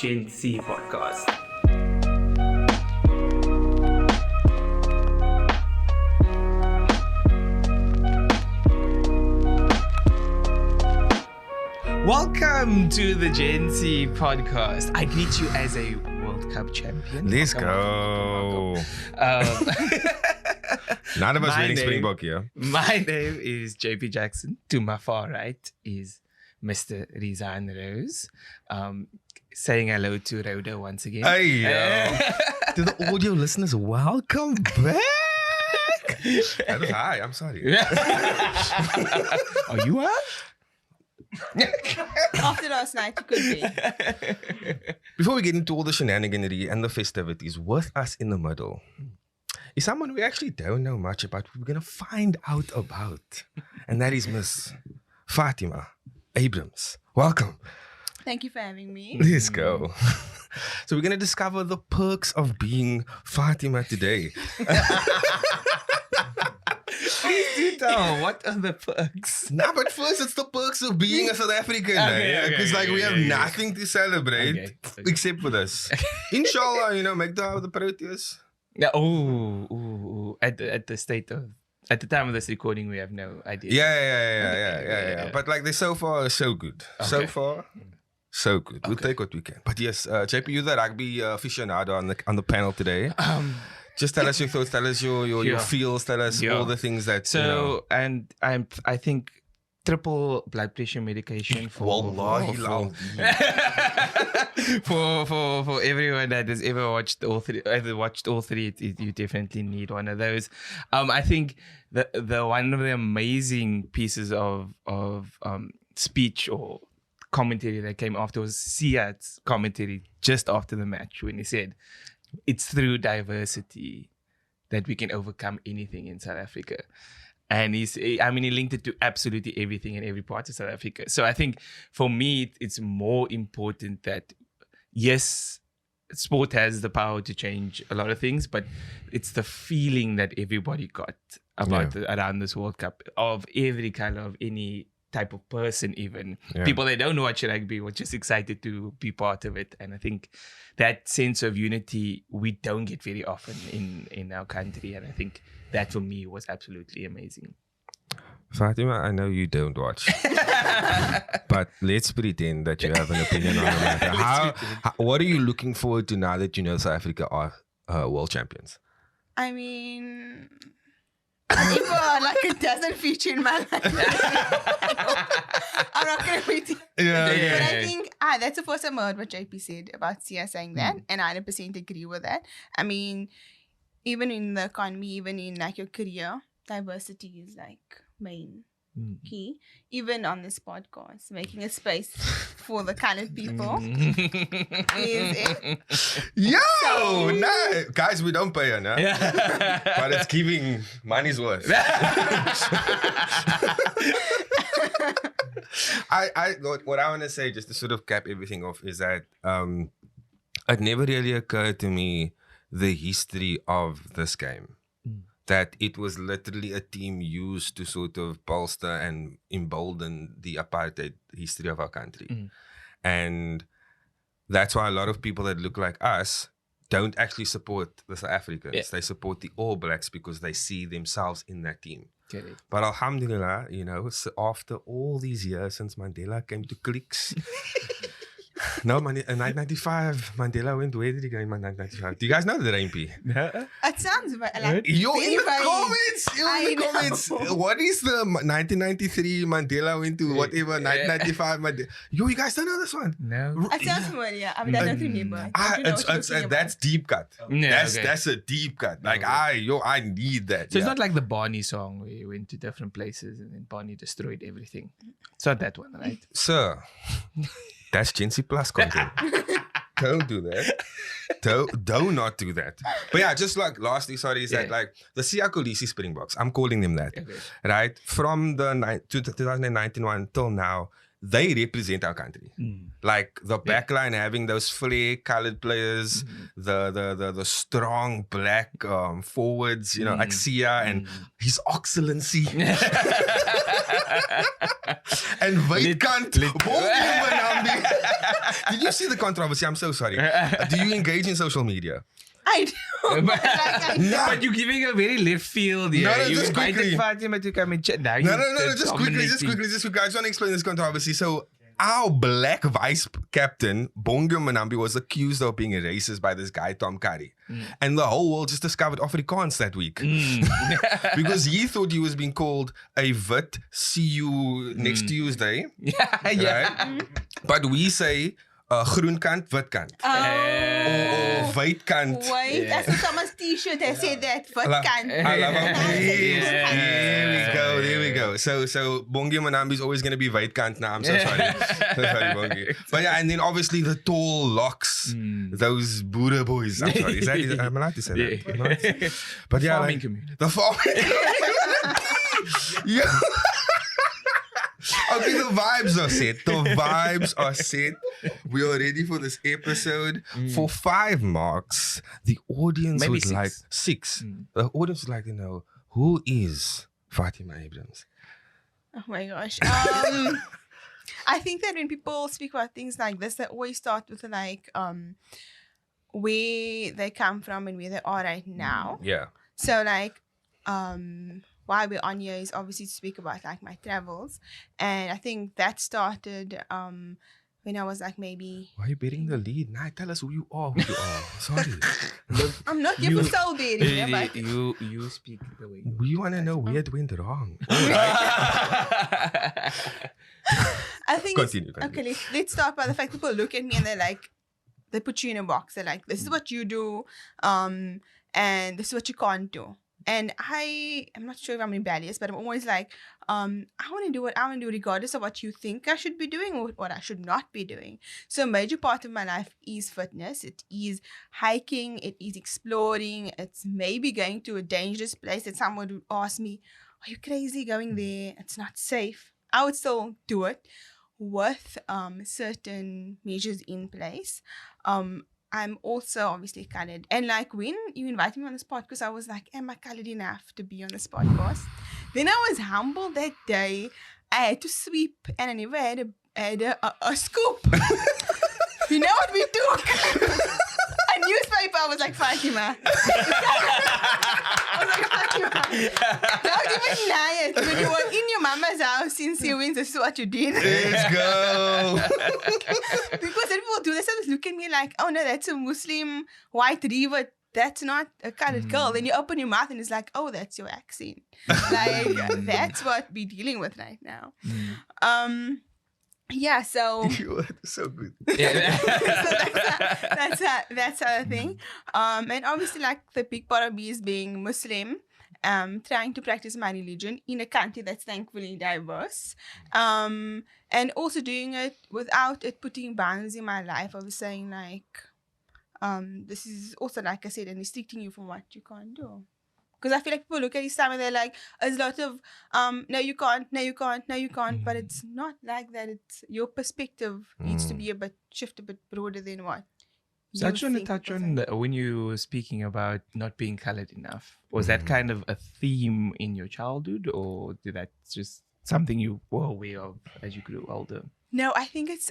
Gen Z podcast. Welcome to the Gen Z podcast. I greet you as a World Cup champion. Let's Welcome. None of us My wearing name- Springbok here. My name is JP Jackson. To my far right is Mr. Rizaan Rose. Saying hello to Rhoda once again. Hey, to the audio listeners, welcome back. That was high. I'm sorry. Are you up? After last night, you could be. Before we get into all the shenaniganery and the festivities, with us in the middle is someone we actually don't know much about. We're going to find out about. And that is Miss Fatima Abrams. Welcome. Thank you for having me. Let's go. So we're going to discover the perks of being Fatima today. Please do tell. What are the perks? Nah, but first it's the perks of being a South African. Okay, Because okay, we have okay. nothing to celebrate Okay. except for this. Inshallah, make the Proteas. Yeah, ooh. At the time of this recording, we have no idea. Yeah. But like they so far so good. So Okay. far, so good. We'll take what we can. But yes, JP, you're the rugby aficionado on the panel today. Just tell us your thoughts, tell us your Yeah. feels, tell us Yeah. all the things that So, and I think triple blood pressure medication for Wallahi for everyone that has ever watched all three, you definitely need one of those. I think the one of the amazing pieces of speech or commentary that came after was Siad's commentary just after the match when he said, "It's through diversity that we can overcome anything in South Africa." And he linked it to absolutely everything in every part of South Africa. So I think for me, it's more important that, yes, sport has the power to change a lot of things, but it's the feeling that everybody got about around this World Cup of every color, of any type of person, even people that don't watch rugby were just excited to be part of it. And I think that sense of unity we don't get very often in our country, and I think that for me was absolutely amazing. Fatima, I know you don't watch, but let's pretend that you have an opinion on the matter. What are you looking forward to now that you know South Africa are world champions? I mean, if it doesn't feature in my life, I'm not going to be. But I think that's the first time I heard what JP said about Sia saying that, and I 100% agree with that. I mean, even in the economy, even in like your career, diversity is like main key. Even on this podcast, making a space for the colored people is it. Yo, no, guys, we don't pay her, no? But it's giving money's worth. What I want to say, just to sort of cap everything off, is that it never really occurred to me the history of this game. That it was literally a team used to sort of bolster and embolden the apartheid history of our country. And that's why a lot of people that look like us don't actually support the South Africans. Yeah. They support the All Blacks because they see themselves in that team. Get it. But alhamdulillah, so after all these years since Mandela came to cliques, no, in 1995, Mandela went, where did he go in 1995? Do you guys know the Rainpie? It sounds like Yo, in the very- comments, what is the 1993 Mandela went to whatever, 1995 Mandela? Yo, you guys don't know this one? No. It sounds familiar. I mean, I don't remember. I don't know what you're talking That's deep cut. Yeah, That's a deep cut. Like, I need that. So it's not like the Barney song where you went to different places and then Barney destroyed everything. It's not that one, right? Sir, that's Gen Z Plus content. Don't do that. Do not do that. But yeah, just like lastly, sorry, is that like the Siya Kolisi Springboks, I'm calling them that, right? From the 2019 one till now, they represent our country. Like the backline having those flare colored players, the strong black forwards, like Siya and His Excellency. En Waitkant, Did you see the controversy? I'm so sorry. Do you engage in social media? I do. But you're giving a very left field here. No, you just invited quickly. Fatima to come and chat. Now No, you're just quickly. I just want to explain this controversy. So, our black vice captain, Bongo Manambi, was accused of being a racist by this guy, Tom Curry. And the whole world just discovered Afrikaans that week. Because he thought he was being called a wit, see you next Tuesday. Yeah. But we say, groen kant, wit kant. Or white kant. Wait, I saw someone's t-shirt that said that. What can? I love it. Yeah. There we go. So Bongi Manambi is always going to be white kant now. I'm so sorry. So sorry, Bongi. But yeah, and then obviously the tall locks, those Buddha boys. I'm sorry. Am I allowed to say that? But yeah, Farming community. The farming community. Yeah. Okay, the vibes are set. The vibes are set. We are ready for this episode. For 5 marks, the audience Maybe would 6. like 6. The audience would like to know, who is Fatima Abrams? Oh my gosh. I think that when people speak about things like this, they always start with like where they come from and where they are right now. Yeah. So like why we're on here is obviously to speak about like my travels, and I think that started when I was like maybe. Why are you bearing the lead? Nah, tell us who you are. Sorry. I'm not here for soul bearing. Yeah, but You speak the way you We want to know where it went wrong. I think Continue. okay. Let's start by the fact people look at me and they're like, they put you in a box. They're like, this is what you do, and this is what you can't do. And I'm not sure if I'm rebellious, but I'm always like, I want to do what I want to do regardless of what you think I should be doing or what I should not be doing. So a major part of my life is fitness. It is hiking. It is exploring. It's maybe going to a dangerous place that someone would ask me, are you crazy going there? It's not safe. I would still do it with certain measures in place. I'm also obviously colored. And like when you invited me on this podcast, I was like, am I colored enough to be on this podcast? Then I was humbled that day. I had to sweep and I never had a scoop. You know what we took? A newspaper. I was like, Fatima. Don't even lie it. When you were in your mama's house since you went, this is what you did. Let's go. Because then people do this and look at me like, oh no, that's a Muslim white reaver. That's not a colored girl. Then you open your mouth and it's like, oh, that's your accent. Like, that's what we're dealing with right now. Yeah, so so good. Yeah. so that's the thing. And obviously, like the big part of me is being Muslim, trying to practice my religion in a country that's thankfully diverse, and also doing it without it putting bounds in my life. I was saying like, this is also, like I said, and restricting you from what you can't do. Because I feel like people look at Islam and they're like, there's a lot of, no, you can't, no, you can't, no, you can't. But it's not like that. It's your perspective needs to be a bit broader than what. So I just want to touch on when you were speaking about not being colored enough. Was that kind of a theme in your childhood, or did that just something you were aware of as you grew older? No, I think it's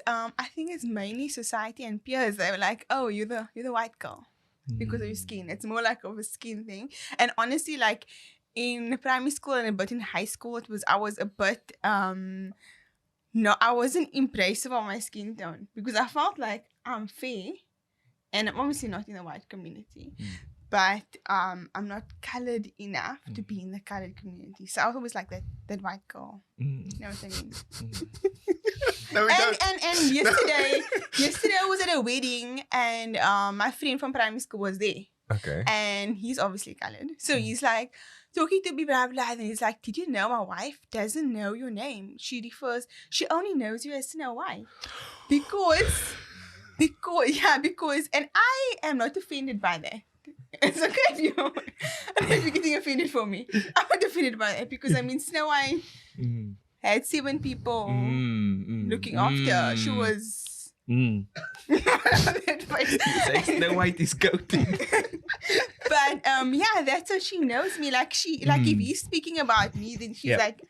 mainly society and peers. They were like, oh, you're the white girl. Because of your skin. It's more like of a skin thing. And honestly, like in primary school and a bit in high school, I was a bit I wasn't impressive on my skin tone because I felt like I'm fair and I'm obviously not in the white community. But I'm not colored enough to be in the colored community. So I was always like that white girl. You know what I mean? No, we don't. And yesterday I was at a wedding and my friend from primary school was there. Okay. And he's obviously colored. So he's like talking to me, blah, blah, and he's like, did you know my wife doesn't know your name? She only knows you as Snow White. Because, and I am not offended by that. It's okay if you're getting offended for me. I'm not offended by that because Snow White had 7 people looking after her. She was Snow White is goated. But that's how she knows me. Like if he's speaking about me, then she's like,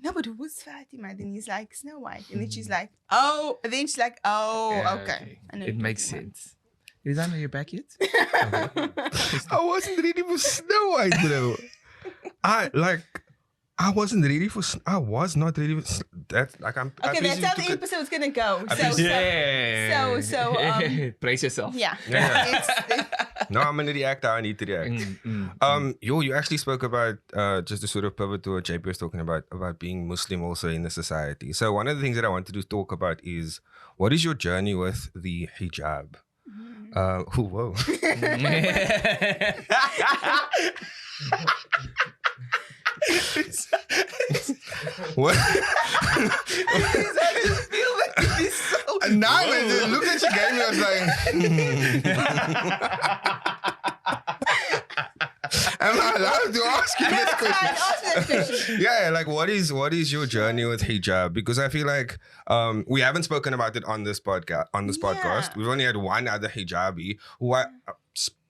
no, but who's Fatima? Then he's like, Snow White. And then she's like, oh. And then she's like, oh, Yeah, okay. I know It you're makes talking sense. Rizaan, are you back yet? I wasn't ready for Snow White, bro. I wasn't ready for. I was not ready for that. Like I'm. Okay, that's how the episode's gonna go. So, brace yourself. yeah. Yeah. It's, No, I'm gonna react how I need to react. You actually spoke about just to sort of pivot to what JP was talking about being Muslim also in the society. So one of the things that I wanted to talk about is what is your journey with the hijab? Whoa. What? I just feel like it's so. Now, the look that you gave me, I was like, am I allowed to ask you this question? Yeah, like what is your journey with hijab? Because I feel like we haven't spoken about it on this podcast. We've only had one other hijabi who I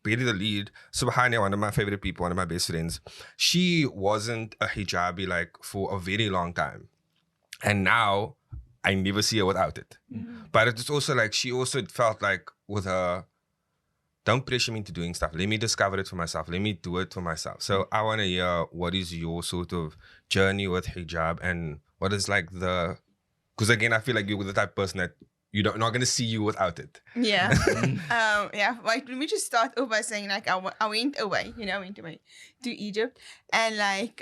Betty the lead, Subhania, one of my favorite people, one of my best friends. She wasn't a hijabi like for a very long time. And now I never see her without it. But it's also like she also felt like with her, don't pressure me into doing stuff. Let me discover it for myself. Let me do it for myself. So I want to hear what is your sort of journey with hijab and what is like because again, I feel like you're the type of person that you're not going to see you without it. Yeah. Like, let me just start off by saying, like, I went away, to Egypt. And, like,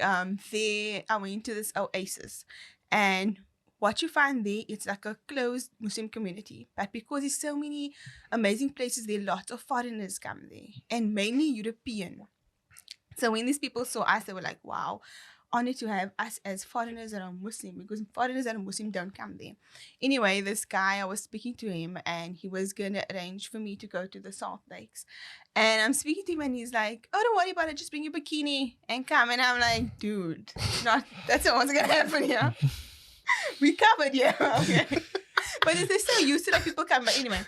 there, I went to this oasis. And what you find there, it's like a closed Muslim community. But because there's so many amazing places, there lots of foreigners come there. And mainly European. So when these people saw us, they were like, wow, honored to have us as foreigners that are Muslim, because foreigners that are Muslim don't come there. Anyway, this guy, I was speaking to him and he was going to arrange for me to go to the Salt Lakes. And I'm speaking to him and he's like, oh, don't worry about it. Just bring your bikini and come. And I'm like, dude, that's not what's going to happen here. We covered, yeah. Okay. But they're so used to like people come. But anyway,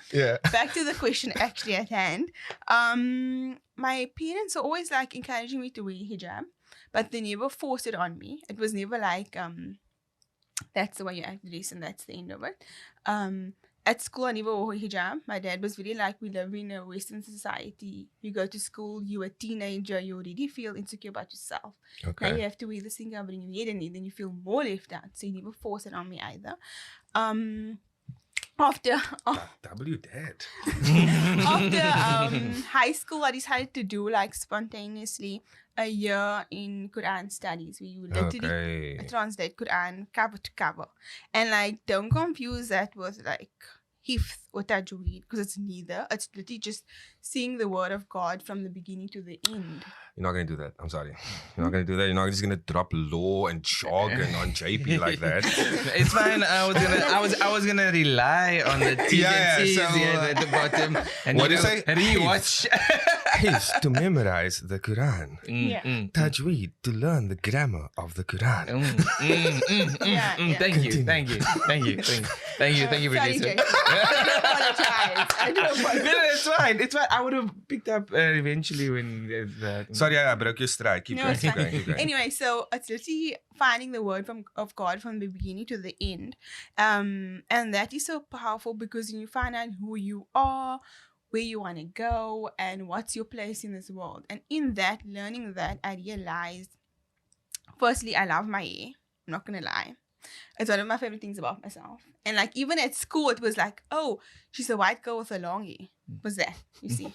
back to the question actually at hand. My parents are always like encouraging me to wear hijab. But they never forced it on me. It was never like, that's the way you act dress and that's the end of it. At school, I never wore hijab. My dad was really like, we live in a Western society. You go to school, you're a teenager, you already feel insecure about yourself. Okay. Now you have to wear this thing over in your head and then you feel more left out. So he never forced it on me either. After high school, I decided to do like spontaneously a year in Quran studies where you literally translate Quran cover to cover. And like, don't confuse that with like hifz or tajweed, because it's neither. It's literally just seeing the word of God from the beginning to the end. You're not going to do that. I'm sorry. You're not going to do that. You're not just going to drop law and jargon on JP like that. It's fine. I was gonna rely on the T's and C's at the bottom. And what do you say? Rewatch. Hifz to memorize the Quran. Tajweed to learn the grammar of the Quran. Thank you, producer. I do apologize. No, it's fine. It's fine. I would have picked up eventually when there's that. Sorry, I broke your stride. Keep going. Anyway, so it's literally finding the word of God from the beginning to the end. And that is so powerful because you find out who you are, where you want to go, and what's your place in this world. And in that, learning that, I realized, firstly, I love my hair. I'm not going to lie. It's one of my favorite things about myself. And like, even at school, it was like, oh, she's a white girl with a long hair. What's that? You see?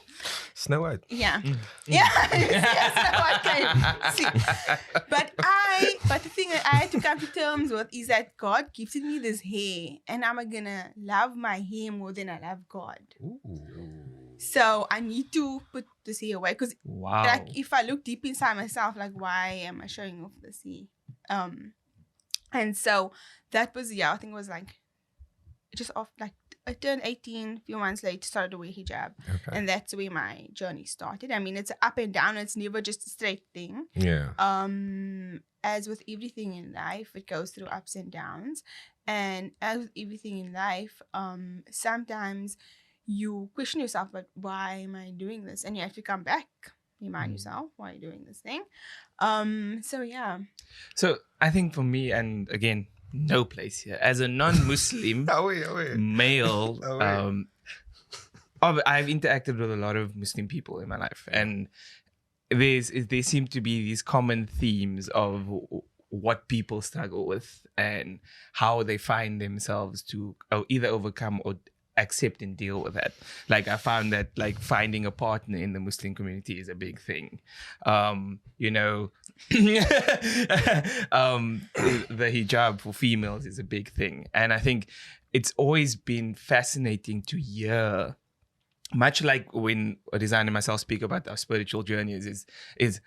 Snow White. Yeah. Yeah. Snow White came. See. But the thing that I had to come to terms with is that God gifted me this hair. And I'm going to love my hair more than I love God. Ooh. So I need to put this hair away. Because like, if I look deep inside myself, like, why am I showing off this hair? And so that was, I think it was like, just off, like, I turned 18 a few months later, started to wear hijab. Okay. And that's where my journey started. I mean, it's up and down. It's never just a straight thing. Yeah. As with everything in life, it goes through ups and downs. And as with everything in life, sometimes you question yourself, but why am I doing this? And you have to come back. remind yourself why you're doing this thing. So yeah. So I think for me, and again, no place here as a non-Muslim male. I've interacted with a lot of Muslim people in my life, and there seem to be these common themes of what people struggle with and how they find themselves to either overcome or accept and deal with that. Like I found that like finding a partner in the Muslim community is a big thing. You know, the hijab for females is a big thing. And I think it's always been fascinating to hear, much like when Rizaan and myself speak about our spiritual journeys, is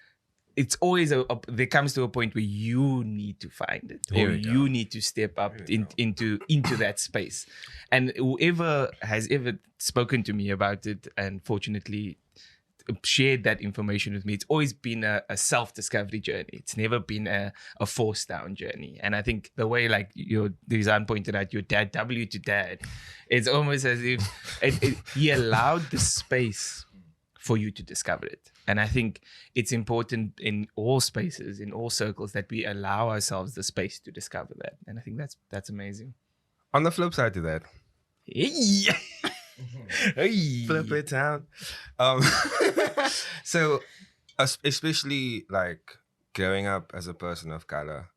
it's always there comes to a point where you need to find it, or you need to step up into that space. And whoever has ever spoken to me about it and fortunately shared that information with me, it's always been a self-discovery journey. It's never been a forced down journey. And I think the way like Rizaan pointed out, your dad W to dad, it's almost as if he allowed the space for you to discover it. And I think it's important in all spaces, in all circles, that we allow ourselves the space to discover that. And I think that's amazing. On the flip side to that, flip it out. So, especially like growing up as a person of color,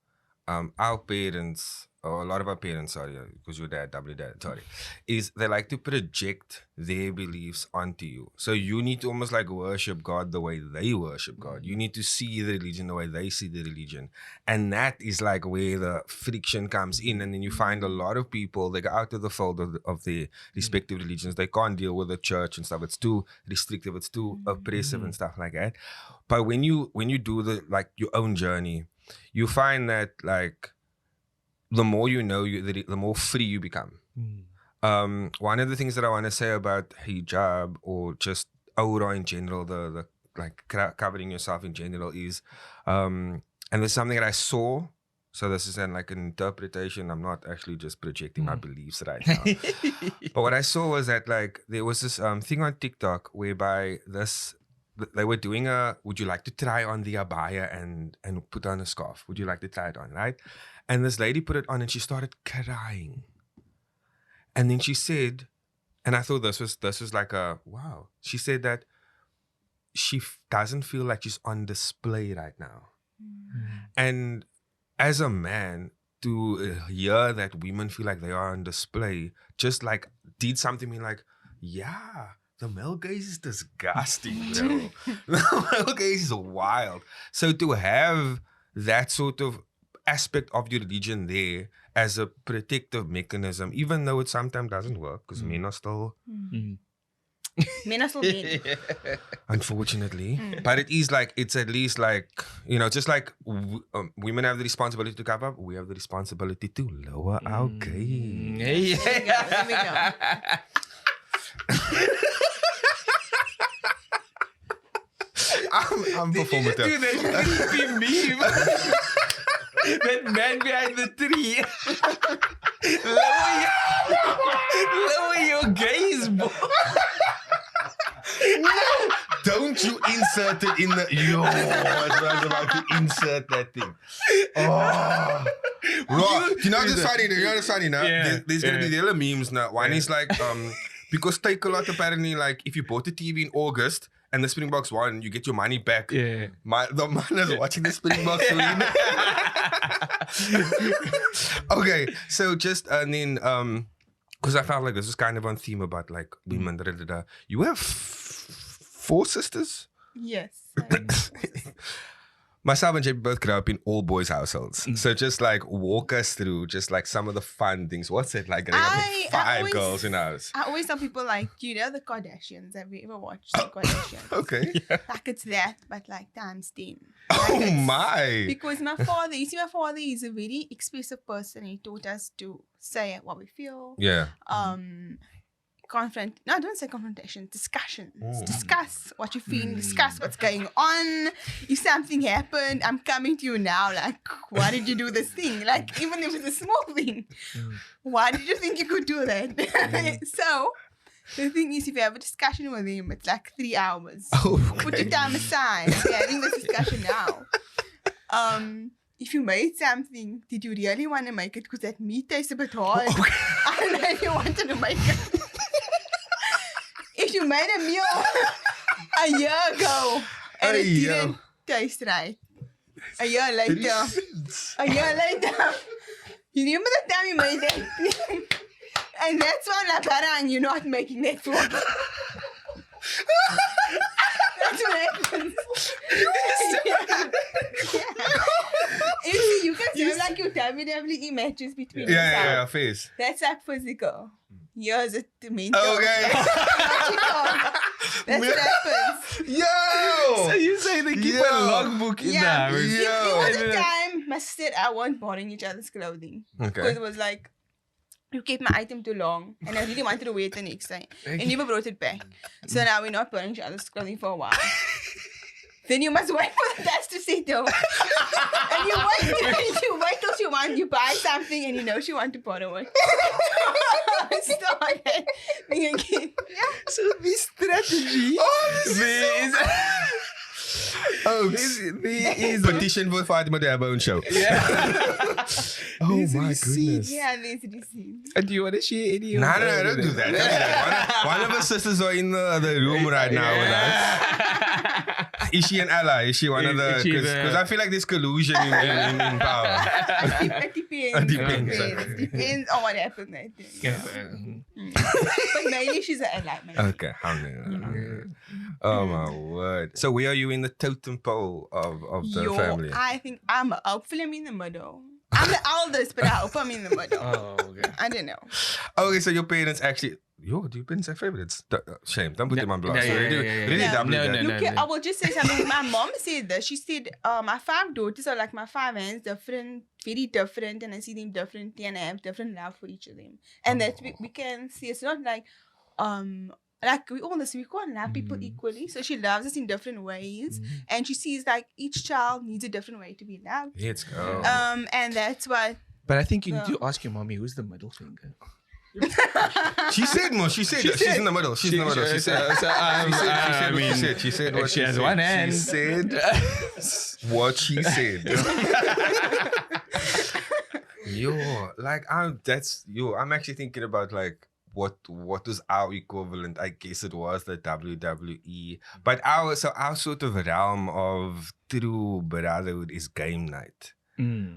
our parents, or a lot of our parents, sorry, because your dad, sorry, is they like to project their beliefs onto you. So you need to almost like worship God the way they worship God. You need to see the religion the way they see the religion. And that is like where the friction comes in. And then you find a lot of people, they go out of the fold of their respective religions. They can't deal with the church and stuff. It's too restrictive. It's too oppressive and stuff like that. But when you do your own journey, you find that like, the more you know, the more free you become. One of the things that I want to say about hijab, or just aura in general, the like covering yourself in general, is, and there's something that I saw. So this is like an interpretation. I'm not actually just projecting my beliefs right now. But what I saw was that like there was this thing on TikTok whereby they were doing would you like to try on the abaya and put on a scarf? Would you like to try it on, right? And this lady put it on and she started crying. And then she said, and I thought this was like a wow. She said that she doesn't feel like she's on display right now. And as a man, to hear that women feel like they are on display, just like did something mean like, yeah, the male gaze is disgusting, bro. The male gaze is wild. So to have that sort of aspect of your religion there as a protective mechanism, even though it sometimes doesn't work, because men are still men, unfortunately. But it is like, it's at least like, just like women have the responsibility to cover up, we have the responsibility to lower our gaze. There we go. I'm performative. Dude, that creepy meme. That man behind the tree. Lower your gaze, boy. Don't you insert it in the... Yo, I was about to insert that thing. Oh. Bro, you know what's funny now? There's going to be the other memes now. One is like, because Take a Lot apparently, like, if you bought a TV in August and the Springboks won, you get your money back. Yeah. The man is watching the Springboks win. Okay, so just, and then, because I felt like this was kind of on theme about like women, You have 4 sisters? Yes. Myself and JP both grew up in all boys households. So just like walk us through just like some of the fun things. What's it like growing up with 5 girls in ours? I always tell people like, the Kardashians. Have you ever watched the Kardashians? Okay. Like it's that, but like times 10. Oh my. Because my father is a very expressive person. He taught us to say what we feel. Yeah. I don't say confrontation, discussions. Discuss what you feel, discuss what's going on. If something happened, I'm coming to you now, like, why did you do this thing? Like, even if it's a small thing, why did you think you could do that? So, The thing is, if you have a discussion with him, it's like 3 hours. Oh, Put your time aside. We're having this discussion now. If you made something, did you really want to make it? Because that meat tastes a bit hard. I don't know if you wanted to make it. If you made a meal a year ago and it didn't taste right. A year later. You remember the time you made that? And that's why Labara and you're not making that for. That's what happens. You can say like your WWE matches between yourself. Yeah, face. That's like physical. Here's it mental. Okay. That's what happens. Yo! So you say they keep a logbook in there? There was a time my sister and I weren't borrowing each other's clothing. Okay. Because it was like, you kept my item too long and I really wanted to wear it the next day. And never brought it back. So now we're not borrowing each other's clothing for a while. Then you must wait for the dust to settle. And you wait till you buy something and you know she wants to borrow it. Start it. Again. Yeah. So this strategy. There is Petition for Fatima to have her own show. Yeah. Oh my goodness. Yeah, there's receipts. Do you want to share any? No, don't do that. One of her sisters are in the room right now with us. Is she an ally? Is she one of the... Because I feel like there's collusion in power. It depends. It depends on what happens, I think. Yeah. But mainly she's an ally. Okay. Oh my word. So where are you in the totem pole of the family? I think hopefully I'm in the middle. I'm the eldest, but I hope I'm in the middle. Oh, okay. I don't know. Okay, so your parents actually... do your parents have favorites? Shame. Don't put them on blast. I will just say something. My mom said this. She said, my 5 daughters are like my 5 hands, different, very different, and I see them differently, and I have different love for each of them. And that we can see. It's not like we all this, we can't love people equally. So she loves us in different ways, and she sees like each child needs a different way to be loved. Let's go. And that's what. But I think you need to ask your mommy who's the middle finger. She said she's in the middle. She's in the middle. She said what she has one hand. She said what she said. I'm actually thinking about like what was our equivalent. I guess it was the WWE. But our sort of realm of true brotherhood is game night.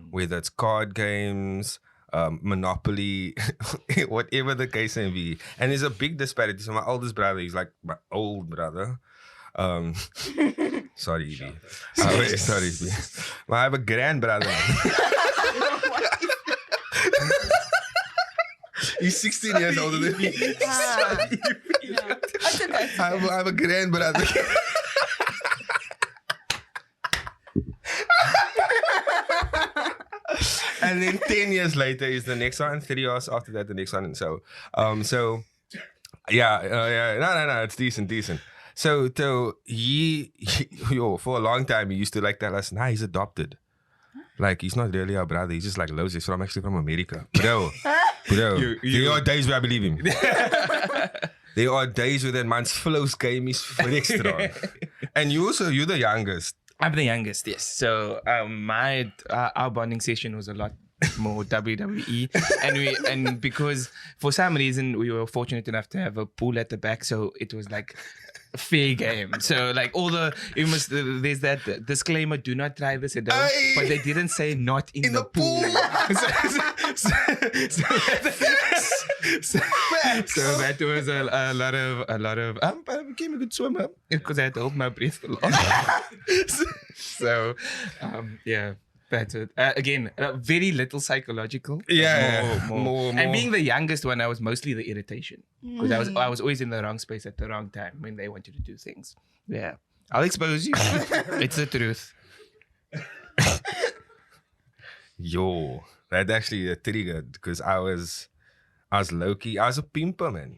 Whether it's card games, Monopoly, whatever the case may be. And there's a big disparity. So my oldest brother, he's like my old brother. Sorry, Evie. Sorry, Evie. But I have a grand brother. He's 16 years older than me. Sorry, I have a grand brother. And then 10 years later is the next one, 3 years after that the next one, and so no, it's decent. So he for a long time he used to like tell us, nah, he's adopted. Like he's not really our brother, he's just like loves us. I'm actually from America. Bro. There are days where I believe him. There are days where that man's flows game is very strong. And you're the youngest. I'm the youngest, yes. So our bonding session was a lot more WWE, and because for some reason we were fortunate enough to have a pool at the back, so it was like a fair game. So like there's that disclaimer: do not try this at home. But they didn't say not in the pool. So that was a lot of. But I became a good swimmer because I had to hold my breath a lot. So that's it. Again, very little psychological. More. And being the youngest one, I was mostly the irritation because I was always in the wrong space at the wrong time when they wanted to do things. Yeah, I'll expose you. It's the truth. Yo, that actually triggered because I was low-key. I was a pimper, man.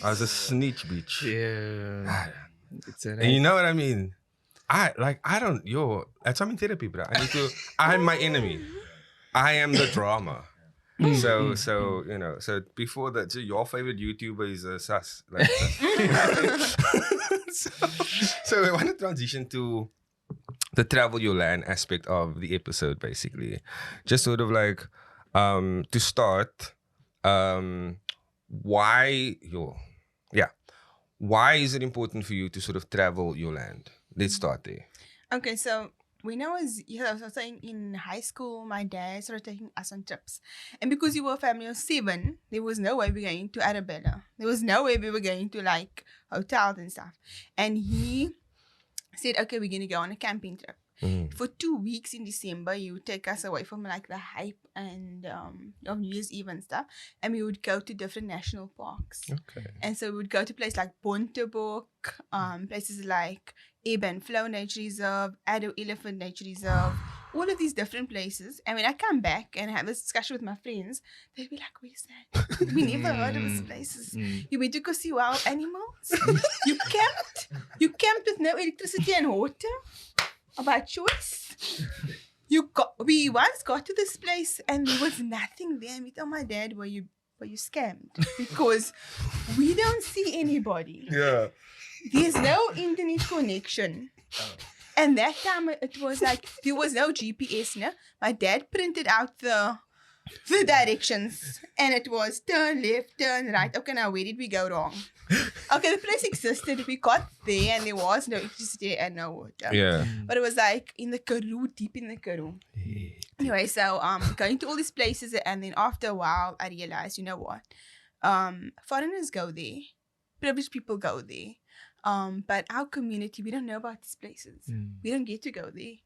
I was a snitch, bitch. Yeah. And you know what I mean? That's why I'm in therapy, bro. I'm my enemy. I am the drama. So so before that, so your favorite YouTuber is Sus. Like, so I want to transition to the travel your land aspect of the episode, basically. Just sort of like to start, why is it important for you to sort of travel your land? Let's start there. Okay, so when I was saying in high school, my dad started taking us on trips. And because we were a family of 7, there was no way we were going to Arabella. There was no way we were going to like hotels and stuff. And he said, okay, we're going to go on a camping trip. For 2 weeks in December, he would take us away from like the hype and of New Year's Eve and stuff. And we would go to different national parks. Okay. And so we would go to places like Bontebok, places like Ebb and Flow Nature Reserve, Addo Elephant Nature Reserve, all of these different places. And when I come back and have this discussion with my friends, they'd be like, where's that? We never heard of these places. You went to go see wild animals? You camped with no electricity and water? By choice? We once got to this place and there was nothing there. And we told my dad, were you scammed? Because we don't see anybody. Yeah. There's no internet connection. And that time it was like there was no GPS. No? My dad printed out the directions and it was turn left, turn right. Okay, now where did we go wrong? Okay, the place existed. We got there and there was no electricity and no water. Yeah. But it was like in the Karoo, deep in the Karoo. Anyway, so going to all these places and then after a while I realized, you know what? Foreigners go there. Privileged people go there. But our community, we don't know about these places. We don't get to go there.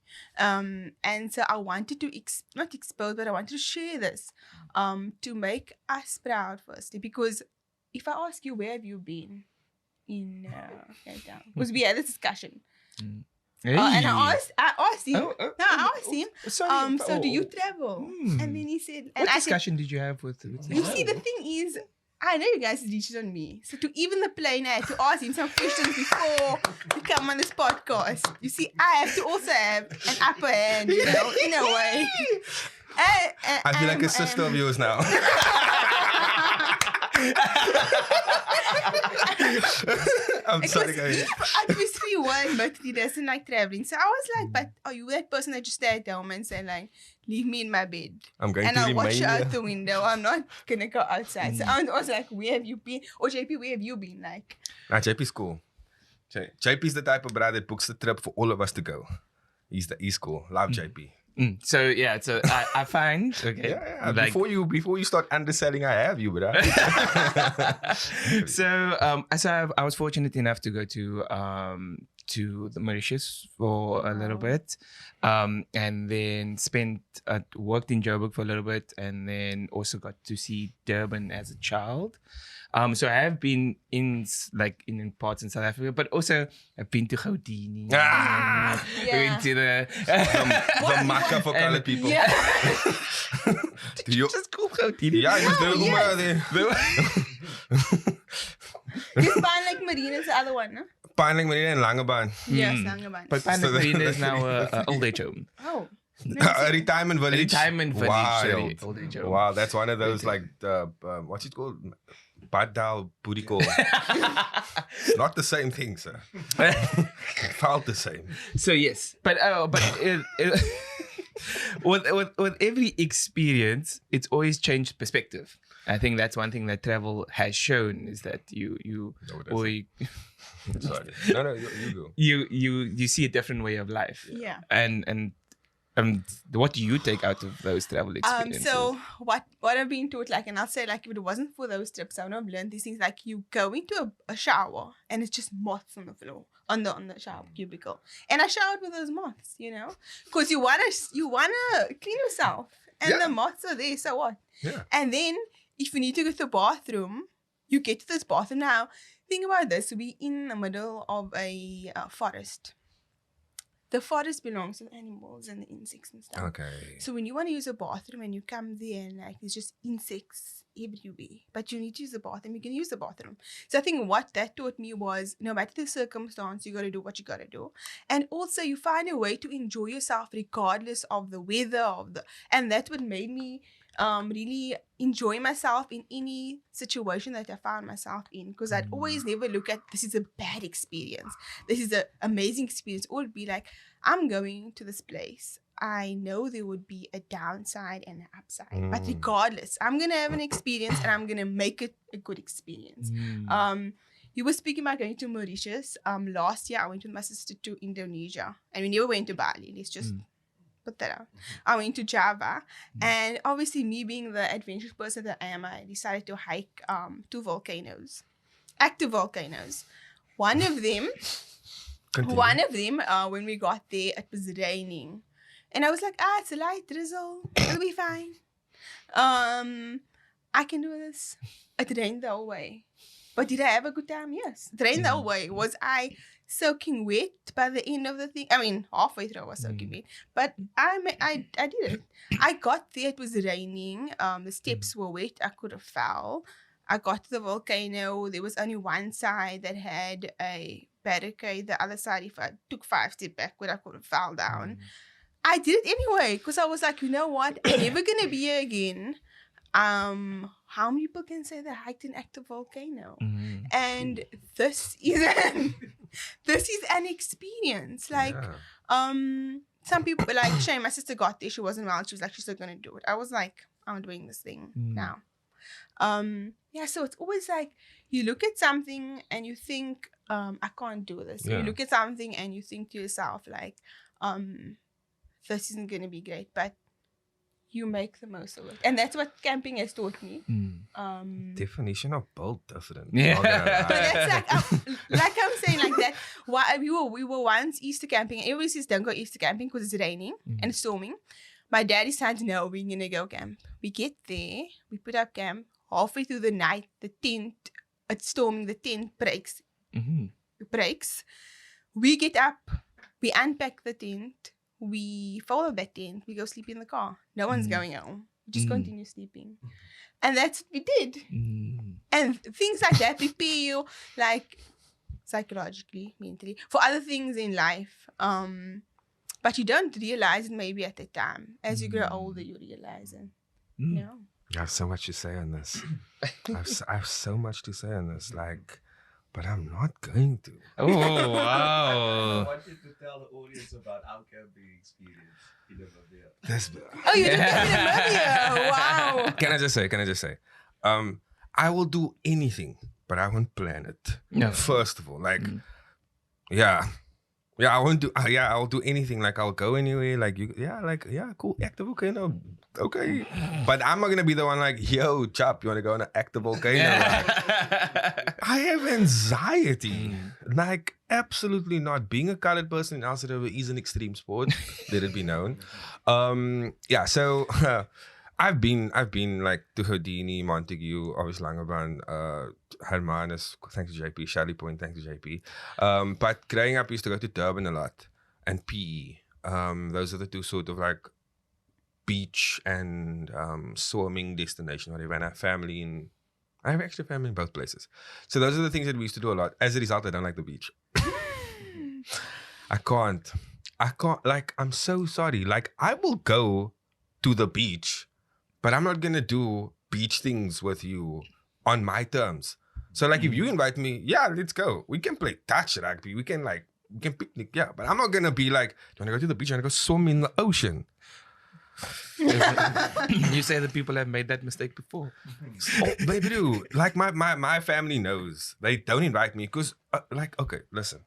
And so I wanted to, not expose, but I wanted to share this to make us proud firstly. Because if I ask you, where have you been in Cape Town? Because we had this discussion. Hey. And I asked him. I asked him. Sorry. So do you travel? And then he said. And What discussion did you have with him? You see, the thing is, I know you guys reached on me. So to even the plane, I had to ask him some questions before we come on this podcast. You see, I have to also have an upper hand, you know, in a way. I feel like a sister of yours now. I'm sorry, guys. Obviously, one, but he doesn't like traveling. So I was like, but are you that person that just stay at home and say like, leave me in my bed? I'm going and to I'll watch you Romania. out the window. I'm not gonna go outside. So I was like, where have you been? Or JP, where have you been? Like, JP's cool. JP's the type of brother that books the trip for all of us to go. He's cool. Love JP. So I find okay. Yeah. Like, Before you start underselling, I have you, bro. so I was fortunate enough to go to the Mauritius for a little bit, and then worked in Joburg for a little bit, and then also got to see Durban as a child. So I have been in parts in South Africa, but also I've been to Gauteng. Went to the Makkah for colored people. yeah. Just call Gauteng. Ja, je moet yes. there. This Pine Lake Marine is the other one, no? Pine Lake Marine and Langebaan. Yes, Langebaan. But Pine Lake Marine is now an old age home. Oh. A retirement village. Wow. Wild. Old age home. Wow, that's one of those like what's it called? Badal Buriko. It's not the same thing, sir. It felt the same. So yes, but with every experience, it's always changed perspective. I think that's one thing that travel has shown is that you Sorry. No, you go. You see a different way of life. Yeah. And what do you take out of those travel experiences? So what I've been taught, like, and I'll say, like, if it wasn't for those trips, I would have learned these things. Like, you go into a shower and it's just moths on the floor, on the shower cubicle, and I showered with those moths, you know, because you wanna clean yourself, and the moths are there. So what? Yeah. And then if you need to go to the bathroom, you get to this bathroom. Now, think about this: we're in the middle of a forest. The forest belongs to the animals and the insects and stuff. Okay. So when you want to use a bathroom and you come there and like there's just insects everywhere, but you need to use the bathroom, you can use the bathroom. So I think what that taught me was no matter the circumstance, you got to do what you got to do. And also you find a way to enjoy yourself regardless of the weather, and that's what made me really enjoy myself in any situation that I found myself in, because I'd always never look at this is a bad experience, this is an amazing experience. Or it'd be like, I'm going to this place, I know there would be a downside and an upside, but regardless, I'm gonna have an experience and I'm gonna make it a good experience. You were speaking about going to Mauritius. Last year I went with my sister to Indonesia, and we never went to Bali. Let's just put that out. I went to Java, and obviously me being the adventurous person that I am, I decided to hike 2 volcanoes, active volcanoes. One of them, when we got there, it was raining, and I was like, it's a light drizzle, it'll be fine. I can do this. It rained the whole way. But did I have a good time? Yes. It rained the whole way. Was I soaking wet by the end of the thing? I mean, halfway through I was soaking wet. But I did it. I got there, it was raining. The steps were wet. I could have fell. I got to the volcano. There was only one side that had a barricade. The other side, if I took 5 steps backward, I could have fell down. I did it anyway, because I was like, you know what? I'm never going to be here again. How many people can say they hiked an active volcano? And this is an experience. Like, some people, like Shane, my sister got there, she wasn't well, she was like, she's still gonna do it. I was like, I'm doing this thing now. So it's always like, you look at something and you think, I can't do this. You look at something and you think to yourself, like, this isn't gonna be great, but you make the most of it. And that's what camping has taught me. Definition of bold different. Yeah. But that's like I'm saying, like that. Why we were once Easter camping, and everybody says don't go Easter camping because it's raining and storming. My dad decided, no, we're gonna go camp. We get there, we put up camp. Halfway through the night, the tent, it's storming, the tent breaks. It breaks. We get up, we unpack the tent, we follow that tent, we go sleep in the car. No one's going home. We just continue sleeping. And that's what we did. And things like that prepare you, like, psychologically, mentally, for other things in life. But you don't realize it maybe at the time. As you grow older, you realize it. You know? I have so much to say on this. I have so much to say on this. Like, but I'm not going to. Oh, wow. I wanted to tell the audience about our camping experience in Namibia. Oh, you did that in Namibia. Wow. Can I just say, I will do anything, but I won't plan it. No. First of all, like, I won't do. I'll do anything. Like, I'll go anywhere. Like, cool, active volcano. Okay, but I'm not gonna be the one like, yo, chap, you wanna go on an active volcano? Like, I have anxiety. Like, absolutely not. Being a colored person in El Salvador is an extreme sport. Let it be known. So I've been like to Houdini, Montague, obviously Langebaan, Hermanus, thanks to JP, Shally Point, thanks to JP. But growing up, I used to go to Durban a lot and PE. Those are the two sort of like beach and swimming destination, whatever. And I have actually family in both places. So those are the things that we used to do a lot. As a result, I don't like the beach. I can't, like, I'm so sorry. Like, I will go to the beach, but I'm not going to do beach things with you on my terms. So, like, if you invite me, let's go. We can play touch rugby. We can picnic, but I'm not going to be like, do you want to go to the beach? Do you want to go swim in the ocean? You say that people have made that mistake before. Oh, they do. Like, my family knows. They don't invite me because, okay, listen.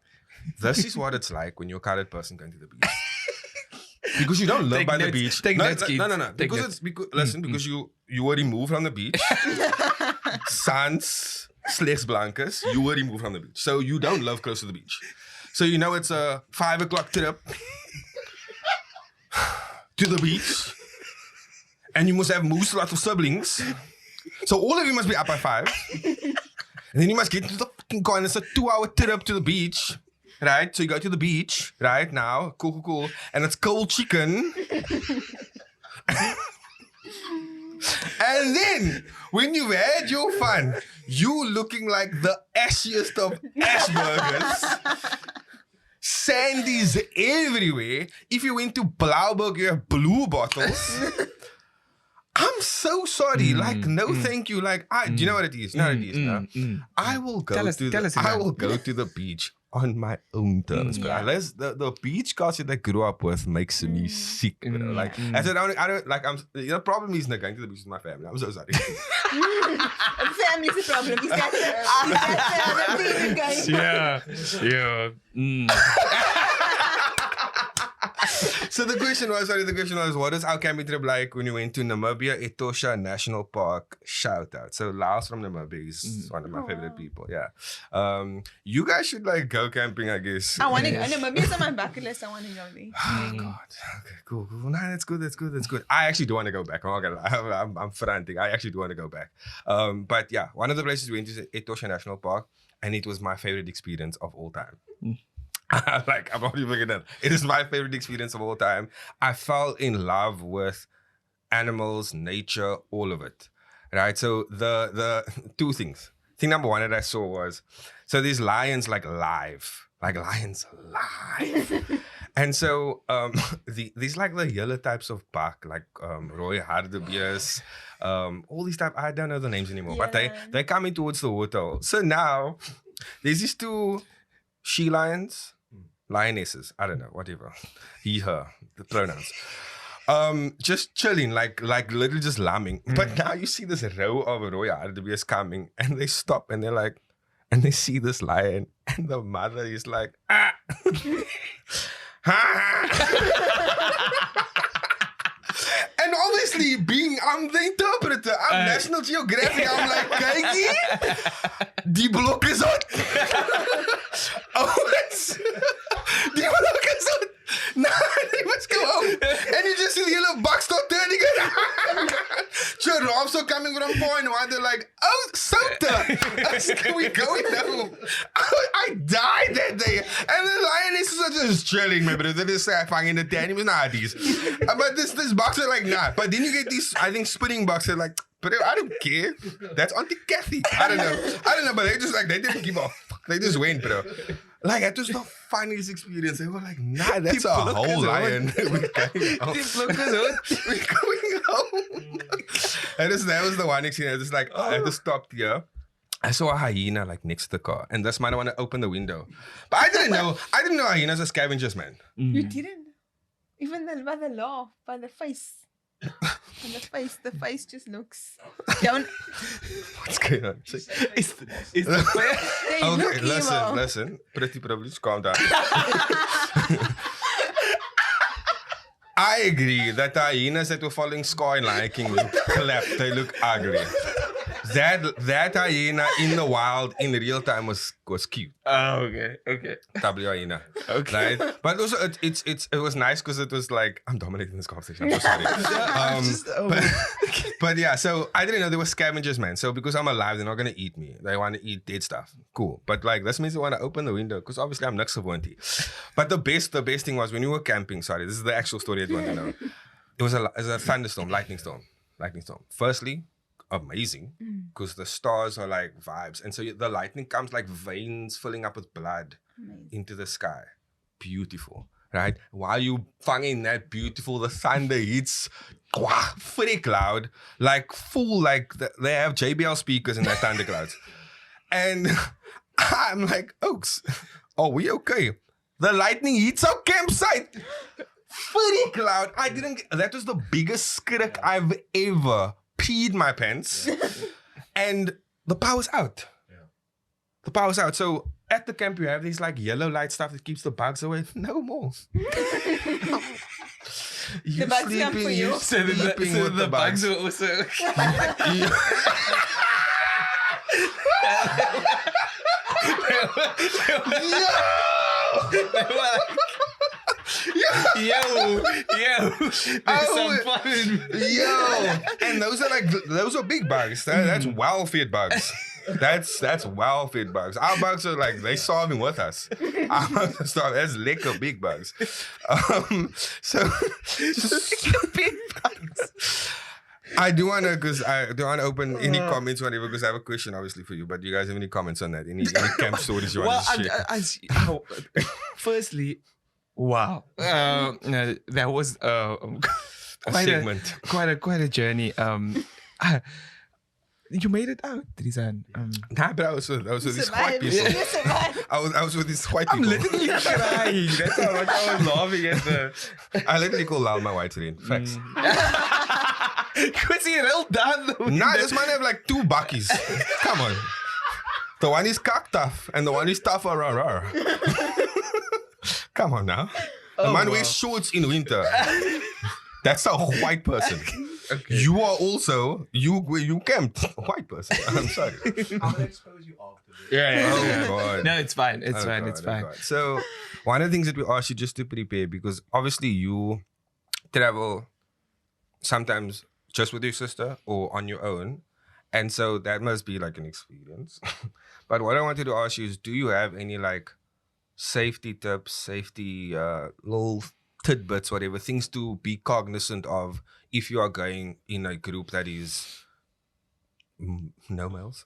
This is what it's like when you're a colored person going to the beach. Because you don't live by the beach. No. Because because you were removed from the beach. Sans, slechts blancas, you were removed from the beach. So you don't live close to the beach. So you know it's a 5 o'clock trip to the beach. And you must have most lot of siblings. So all of you must be up by 5. And then you must get into the fucking car, and it's a 2-hour trip to the beach. Right? So you go to the beach, right now. Cool. And it's cold chicken. And then, when you've had your fun, you looking like the ashiest of ash burgers. Sandies everywhere. If you went to Blauberg, you have blue bottles. I'm so sorry. Like, no, thank you. Like, do you know what it is? You know what it is, no? I will go to the beach on my own terms, bro. Yeah. Unless the beach culture that I grew up with makes me sick, bro. Like, I said, I don't like. The problem is not going to the beach with my family. I'm so sorry. Family's a problem. He's got the thing going. So the question was, what is our camping trip like when you went to Namibia, Etosha National Park? Shout out. So Lars from Namibia is one of my favorite people. Yeah. You guys should like go camping, I guess. I want to go. Namibia's on my bucket list. I want to go there. Oh God. Okay, cool. No, that's good. I actually do want to go back. I'm frantic. I actually do want to go back. But yeah, one of the places we went to is Etosha National Park, and it was my favorite experience of all time. Like, I'm not even kidding. It is my favorite experience of all time. I fell in love with animals, nature, all of it. Right? So the two things. Thing number one that I saw was, so these lions like lions live. And so these like the yellow types of buck, like rooi hartebeest, all these type, I don't know the names anymore, but they come in towards the water. So now there's these two she lions, lionesses, I don't know, whatever. He, her, the pronouns. Just chilling, like literally just lambing. But now you see this row of rooi hartebeest coming, and they stop and they're like, and they see this lion, and the mother is like, ah. And obviously, I'm the interpreter, I'm National Geographic, I'm like, kykie, die blok is on. Die blok is on. Nah, they must go home. And you just see the little buck start turning it. Giraffes are coming from point one. They're like, oh, Sota, can we go home? I died that day. And the lionesses are just chilling, my brother. They just say, I find in the tent. He was not these. But this bucks are like, nah. But then you get these, I think, spinning bucks are like, but I don't care. That's Auntie Kathy. I don't know, but they just like, they didn't give a fuck. They just went, bro. Like, it was the funniest experience. They were like, nah, that's a whole lion. We're going home. We're going home. And that was the one experience. It's like, I had to stop here. I saw a hyena like next to the car. And this man wanted to open the window. But I didn't know hyenas are scavengers, man. You didn't? Even by the laugh, by the face. And the face just looks. Don't. What's going on? Is the okay, listen. Pretty privilege, calm down. I agree that the hyenas that were following Sky and Lion King look clapped. They look ugly. That hyena in the wild in real time was cute. Oh, okay. W hyena. Okay. Right? But also it was nice because it was like, I'm dominating this conversation. I'm so sorry. But yeah, so I didn't know they were scavengers, man. So because I'm alive, they're not gonna eat me. They want to eat dead stuff. Cool. But like this means they want to open the window because obviously I'm niks gewoontie. But the best thing was when we were camping. Sorry, this is the actual story I want to know. It was a thunderstorm, lightning storm. Firstly, amazing because the stars are like vibes, and so the lightning comes like veins filling up with blood into the sky. Beautiful, right? While you fanging that beautiful, the thunder hits, freak loud, like full, like they have JBL speakers in that thunder clouds. And I'm like, Oaks, are we okay? The lightning hits our campsite. Freak loud. That was the biggest skrik I've ever peed my pants. And the power's out. The power's out. So at the camp you have these like yellow light stuff that keeps the bugs away. No more. The bugs come for you. So the bugs were also Yo, and those are big bugs. That's well-fed bugs. That's well-fed bugs. Our bugs are like, they starving with us. Our bugs are starving. That's liquor big bugs. So big bugs. I do want to open any comments or whatever because I have a question obviously for you. But do you guys have any comments on that? Any camp stories you want to share? Firstly, wow. That was segment. Quite a journey. You made it out, Rizaan. Nah, but I was with these white people. You survived. I was with these white I'm people. literally crying. That's how much I was laughing at the. I literally call Lal my white friend. Facts. Because he rolled down the window. Nah, this man have like 2 bakkies. Come on. The one is cock tough and the one is tough rah. Come on now. The man wears shorts in winter. That's a white person. Okay. You are also you camped white person. I'm sorry. I'm gonna expose you after this. Yeah. Oh God. No, it's fine. It's Oh, fine. God, It's oh, fine. God. So one of the things that we ask you just to prepare, because obviously you travel sometimes just with your sister or on your own, and so that must be like an experience. But what I wanted to ask you is, do you have any like safety tips, little tidbits, whatever, things to be cognizant of if you are going in a group that is no males,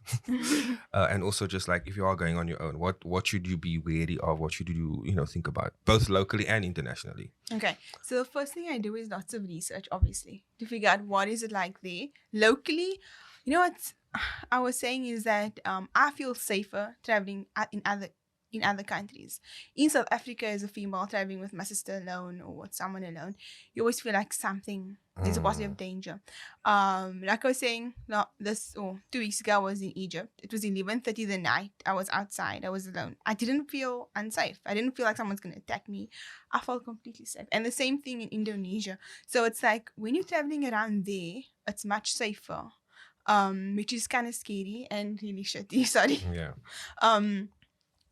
and also just like if you are going on your own, what should you be wary of? What should you think about, both locally and internationally? Okay, so the first thing I do is lots of research, obviously, to figure out what is it like there locally. You know what I was saying is that I feel safer traveling in other countries. In South Africa, as a female traveling with my sister alone or with someone alone, you always feel like there's a possibility of danger. Like I was saying, 2 weeks ago I was in Egypt. It was 11:30 the night. I was outside. I was alone. I didn't feel unsafe. I didn't feel like someone's going to attack me. I felt completely safe. And the same thing in Indonesia. So it's like when you're traveling around there, it's much safer, which is kind of scary and really shitty. Sorry. Yeah.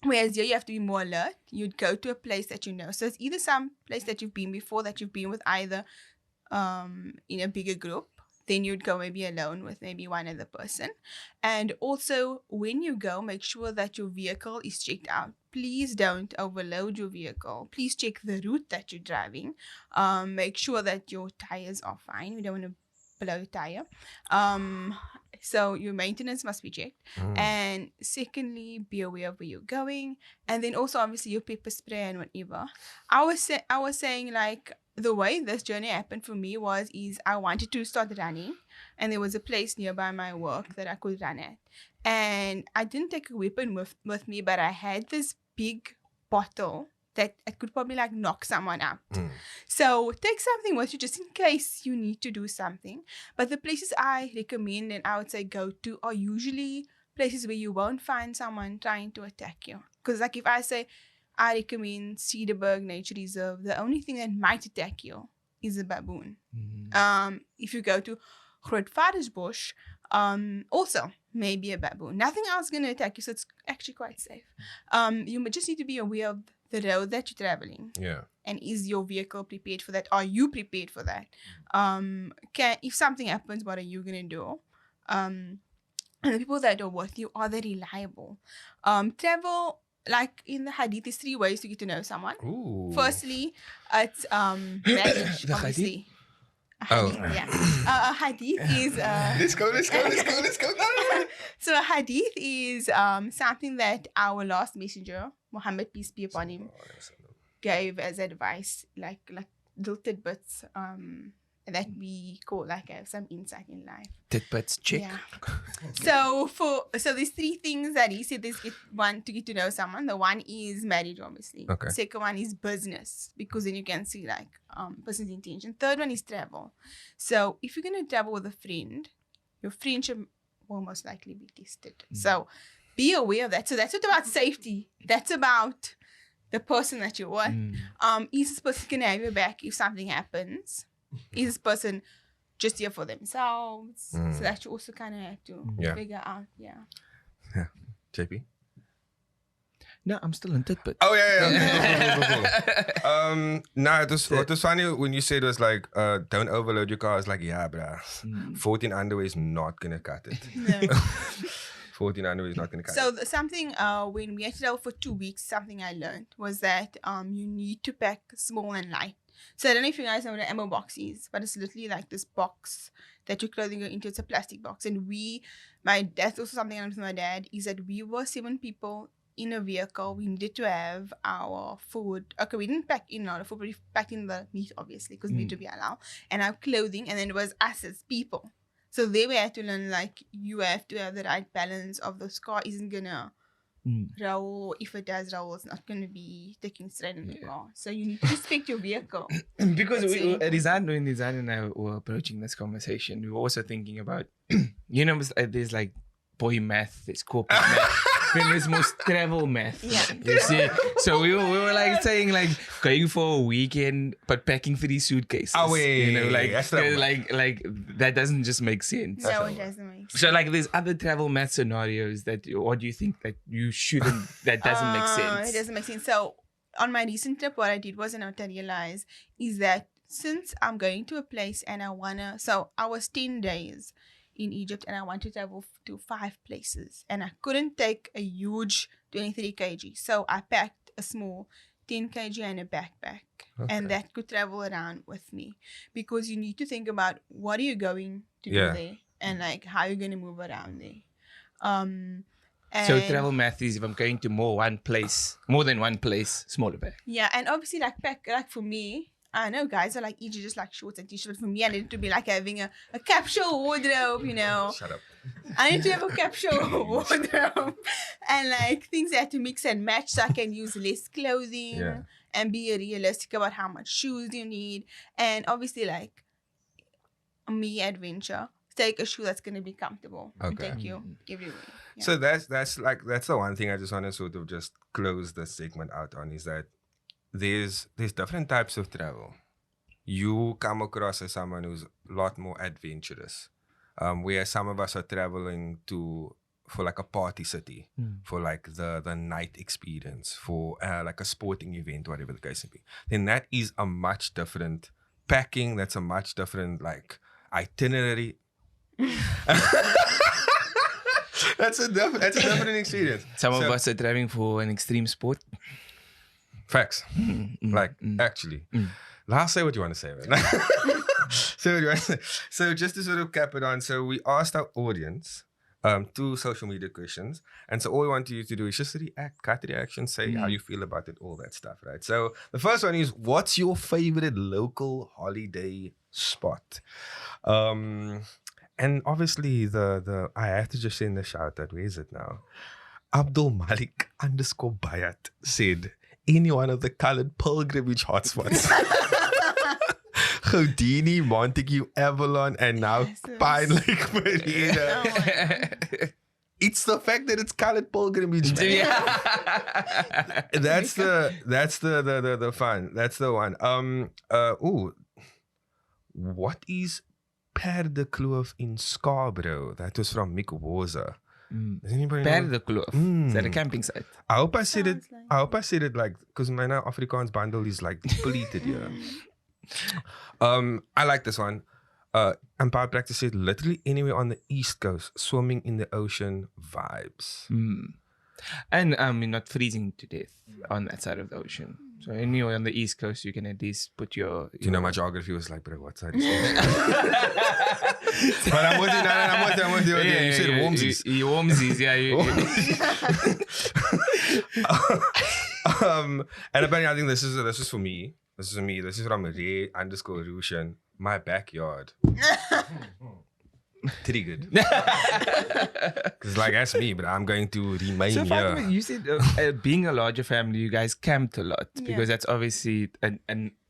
Whereas here you have to be more alert. You'd go to a place that you know. So it's either some place that you've been before, that you've been with either in a bigger group. Then you'd go maybe alone with maybe one other person. And also when you go, make sure that your vehicle is checked out. Please don't overload your vehicle. Please check the route that you're driving. Make sure that your tires are fine. We don't want to blow a tire. So your maintenance must be checked. And secondly, be aware of where you're going. And then also obviously your pepper spray and whatever. I was saying like the way this journey happened for me is I wanted to start running, and there was a place nearby my work that I could run at. And I didn't take a weapon with me, but I had this big bottle that it could probably like knock someone out. So take something with you just in case you need to do something. But the places I recommend and I would say go to are usually places where you won't find someone trying to attack you. Because like if I say I recommend Cedarburg Nature Reserve, the only thing that might attack you is a baboon. If you go to Grootvadersbos, also maybe a baboon. Nothing else is going to attack you, so it's actually quite safe. You just need to be aware of the road that you're traveling. Yeah. And is your vehicle prepared for that? Are you prepared for that? If something happens, what are you going to do? And the people that are with you, are they reliable? Travel, like in the hadith, there's 3 ways to get to know someone. Ooh. Firstly, it's marriage, The obviously. hadith? A hadith, yeah. A hadith is... Let's go. So a hadith is something that our last messenger, Muhammad, peace be upon him, gave as advice, like little tidbits that we call like some insight in life. Tidbits, check. Yeah. So there's 3 things that he said. There's one to get to know someone. The one is marriage, obviously. Okay. Second one is business, because then you can see like person's intention. Third one is travel. So if you're gonna travel with a friend, your friendship will most likely be tested. So be aware of that. So that's not about safety. That's about the person that you're with. Is this person gonna have your back if something happens? Is this person just here for themselves? So that you also kind of have to figure out. Yeah. JP? No, I'm still in tidbit. Oh, yeah. Cool. Nah, what was funny when you said was like, don't overload your car. I was like, yeah, bruh. 14 underwear is not going to cut it. No. 14 underwear is not going to cut So it. something, when we had to travel for 2 weeks, something I learned was that you need to pack small and light. So I don't know if you guys know what an ammo box is, but it's literally like this box that your clothing go into. It's a plastic box. And that's also something I learned with my dad, is that we were 7 people in a vehicle, we needed to have our food. Okay, we didn't pack in all the food, but we packed in the meat, obviously, because meat to be allowed, and our clothing, and then it was us as people. So there we had to learn, like, you have to have the right balance of the car isn't gonna roll. If it does roll, it's not gonna be taking straight in the car. So you need to respect your vehicle. Because Rizaan and I were approaching this conversation, we were also thinking about, there's like boy math, there's corporate math, then there's most travel math. Yeah. You see? So we were like saying, like, going for a weekend but packing 3 suitcases. Oh wait, like that doesn't just make sense. No, it doesn't make sense. So like there's other travel math scenarios what do you think that you shouldn't, that doesn't make sense? It doesn't make sense. So on my recent trip, what I did was, and what I realized is that since I'm going to a place and I was 10 days in Egypt and I want to travel to 5 places and I couldn't take a huge 23 kg. So I packed a small 10 kg and a backpack and that could travel around with me, because you need to think about what are you going to do there and like how you're going to move around there. So travel math is if I'm going to more than one place, smaller bag. Yeah, and obviously like for me, I know guys are like easy, just like shorts and t-shirts. But for me, I need to be like having a capsule wardrobe, Shut up. I need to have a capsule wardrobe and like things that have to mix and match so I can use less clothing and be realistic about how much shoes you need. And obviously like adventure, take a shoe that's going to be comfortable and take you everywhere. Yeah. So that's the one thing I just want to sort of just close the segment out on, is that there's different types of travel. You come across as someone who's a lot more adventurous, where some of us are traveling for like a party city, for like the night experience, for like a sporting event, whatever the case may be. Then that is a much different packing. That's a much different like itinerary. That's a different experience. Some of us are driving for an extreme sport. Facts. Actually. I'll say what you want to say, man. Say what you want to say. So just to sort of cap it on, so we asked our audience 2 social media questions. And so all we want you to do is just cut reaction, say how you feel about it, all that stuff, right? So the first one is, what's your favorite local holiday spot? And obviously I have to just send a shout out. Where is it now? Abdul Malik _Bayat said, any one of the colored pilgrimage hotspots. Houdini, Montague, Avalon, and now Pine Lake Marina. It's the fact that it's colored pilgrimage. That's the fun. That's the one. What is Père de Kloof in Scarborough? That was from Mick Woza. Does anybody know? Père de Kloof. Is that a camping site? I hope I said it like, because my Afrikaans bundle is like depleted here. I like this one. Empire Practice said, literally anywhere on the East Coast, swimming in the ocean vibes. And not freezing to death on that side of the ocean. So anywhere on the East Coast, you can at least put your... Do you know my geography was like, bro, what side is it? But I'm with you. You said Wormsies. Wormsies, and apparently I think this is for me. This is me. This is from Ray _Rushan. My backyard. Triggered. Because like that's me, but I'm going to remain so here. Fatima, you said being a larger family, you guys camped a lot because that's obviously an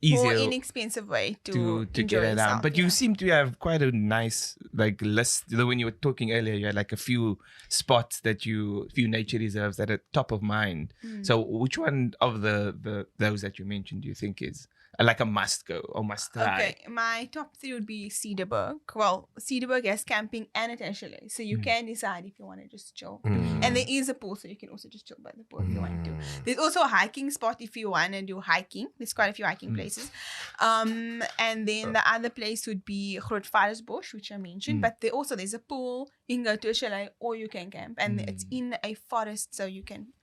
easier, more inexpensive way to get around. But you seem to have quite a nice like list. When you were talking earlier, you had like a few spots few nature reserves that are top of mind. So which one of those that you mentioned do you think is like a must go or must try? Okay, my top 3 would be Cedarburg. Well, Cedarburg has camping and a chalet, so you can decide if you want to just chill. And there is a pool, so you can also just chill by the pool if you want to. There's also a hiking spot if you want to do hiking. There's quite a few hiking places. And then the other place would be Grootvadersbos, which I mentioned. But there's a pool. You can go to a chalet or you can camp, and it's in a forest, so you can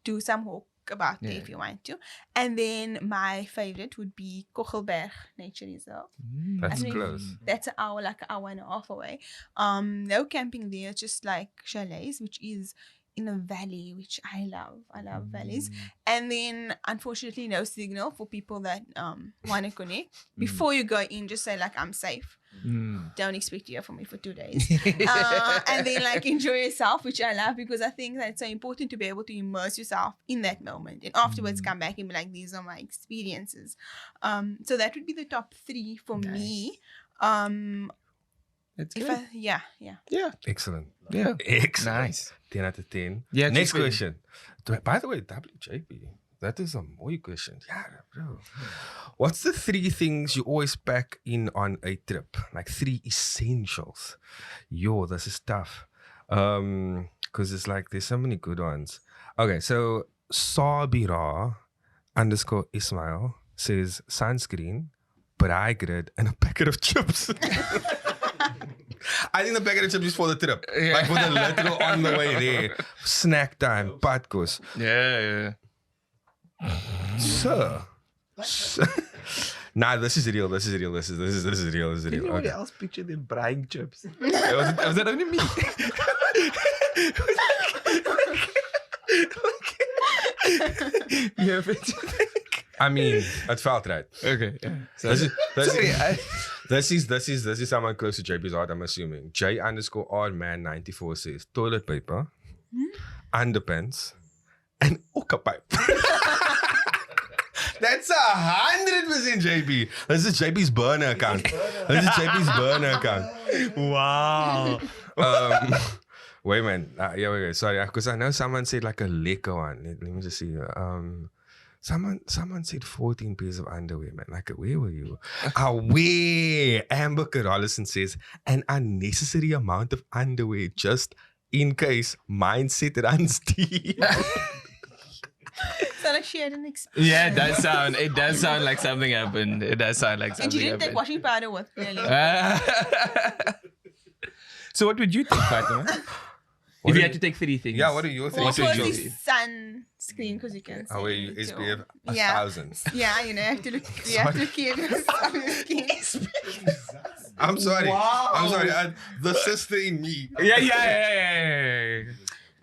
do some walk about there if you want to. And then my favorite would be Kogelberg Nature Reserve. That's close. That's an hour and a half away. No camping there, just like chalets, which is in a valley, which I love. I love valleys. And then, unfortunately, no signal for people that want to connect. Before you go in, just say, like, I'm safe. Don't expect to hear from me for 2 days. And then, like, enjoy yourself, which I love, because I think that it's so important to be able to immerse yourself in that moment. And afterwards come back and be like, these are my experiences. So that would be the top 3 for me. That's If good. yeah. Excellent. Yeah. Excellent. Nice. 10 out of 10. Yeah, Next keep it. question. By the way, WJP, that is a more question. Yeah, bro. What's the 3 things you always pack in on a trip? Like 3 essentials. Yo, this is tough. Because it's like there's so many good ones. Okay, so Sabira _Ismail says sunscreen, braai grid, and a packet of chips. I think the packet of chips is for the trip. Like for the literal on the way there. Snack time, padkos. Yeah. Sir. Nah, this is real. This is real. This is real. Anybody else picture them buying chips? Was that only me? Yeah, I mean, it felt right. okay. Yeah. So, This is someone close to JP's heart, I'm assuming. J_Rman94 says toilet paper, underpants, and oka pipe. That's 100% JP. This is JP's burner account. wow. Wait, man. Wait. Sorry, because I know someone said like a liquor one. Let me just see. Someone said 14 pairs of underwear, man. Like, where were you? Where? Amber Carolison says an unnecessary amount of underwear just in case mindset runs deep. So like she had an experience. Yeah, it does sound like something happened. It does sound like something And she didn't take happened. washing powder with, clearly. So what would you take, Fatima? If you had to take 3 things. Yeah, what are your Well, things? firstly, sunscreen, because you can see. How are you? it, so- SPF Yeah. 1,000. Yeah, you have to look cute on your skin. I'm sorry. Wow. I'm sorry. The sister in me. Yeah.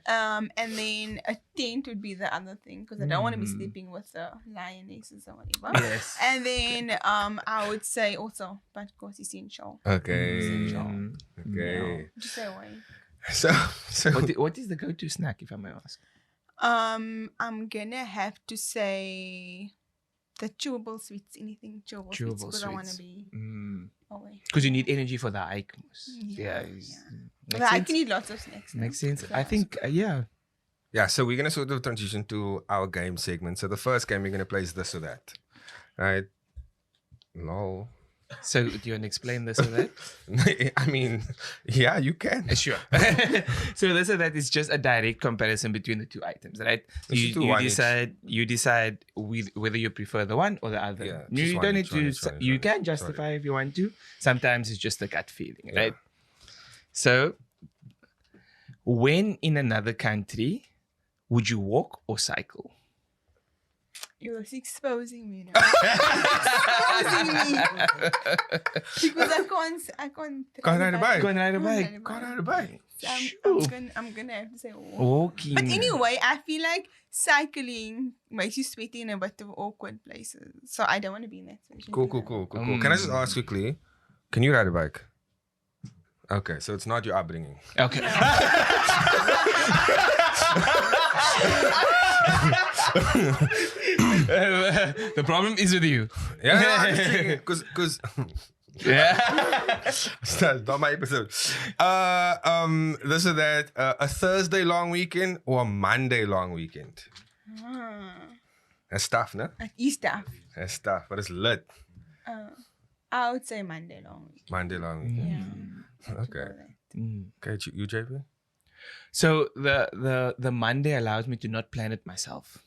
And then a tent would be the other thing, because I don't want to be sleeping with the lionesses or whatever. Yes. And then I would say also, but of course, essential. Okay. No, just stay away. So What is the go-to snack, if I may ask? I'm gonna have to say the chewable sweets, anything chewable sweets, Chewable because I want to sweets. be away. Because you need energy for the hike. Yeah. Makes But I sense. can eat lots of snacks. now. Makes sense. So- I think, yeah, so we're gonna sort of transition to our game segment. So the first game we're gonna play is this or that. Right? Lol. So do you want to explain this or that? I mean, yeah, you can. Sure. So this or that is just a direct comparison between the 2 items, right? Let's just do one each. You decide whether you prefer the one or the other. Yeah, you just don't one need each, to. one each. You can justify if you want to. Sometimes it's just a gut feeling, Yeah. right? So, when in another country, would you walk or cycle? You're exposing me now. Exposing me. Because I can't Can't ride a bike. Go and ride a Can't bike. ride a Can't ride a bike. So I'm gonna have to say walk. Walking. But anyway, I feel like cycling makes you sweaty in a bit of awkward places. So I don't want to be in that situation. Cool. Can I just ask quickly? Can you ride a bike? Okay, so it's not your upbringing. Okay. The problem is with you. Yeah, because Yeah. That's not my episode. This or that. A Thursday long weekend or a Monday long weekend? That's tough, no? At Easter, That's tough, but it's lit. I would say Monday long week. Monday long weekend. Yeah. Okay. Okay, you JP? So the Monday allows me to not plan it myself.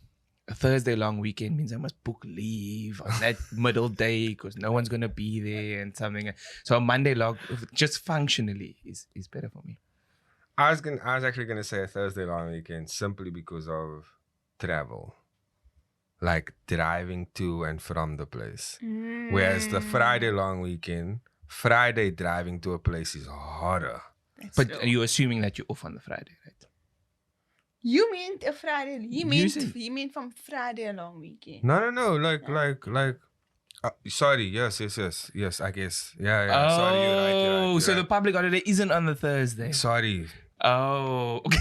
A Thursday long weekend means I must book leave on that middle day because no one's gonna be there and something. So a Monday long, just functionally, is better for me. I was actually gonna say a Thursday long weekend simply because of travel, like driving to and from the place. Whereas the Friday long weekend, Friday driving to a place is harder. But you're assuming that you're off on the Friday, right? You meant a Friday. said- He meant from Friday a long weekend. No. Like. Sorry. Yes. I guess. Yeah. Sorry. You're right. Oh, so right. the public holiday isn't on the Thursday. Sorry. Oh, okay.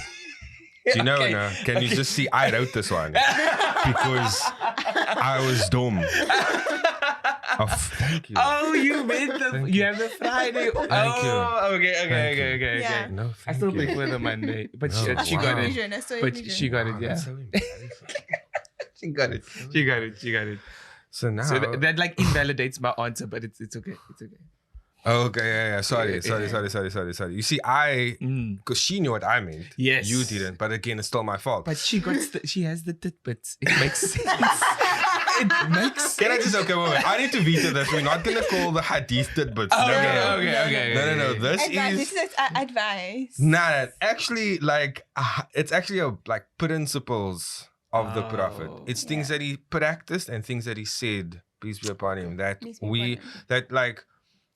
Do you know, Okay. no? Can you just see? I wrote this one because I was dumb. Oh, thank you. Oh, you made you have the Friday. Thank you. Okay. Yeah. No, I still thank you. prefer the Monday, but Oh, she wow. got it. Vision, I saw your But vision. she got it, Wow, yeah. that's so embarrassing. She got it. She got it. So now. So that like invalidates my answer, but it's okay. It's okay. Okay, yeah. Sorry. You see, because she knew what I meant. Yes. You didn't, but again, it's still my fault. But she has the tidbits. It makes sense. It makes sense. Can I just, okay, wait. I need to veto this. We're not going to call the hadith tidbits. Okay. No. This This is. is advice. Nah, actually, like, it's actually like principles of the Prophet. It's things that he practiced and things that he said, peace be upon him, that Peace be upon him. that like,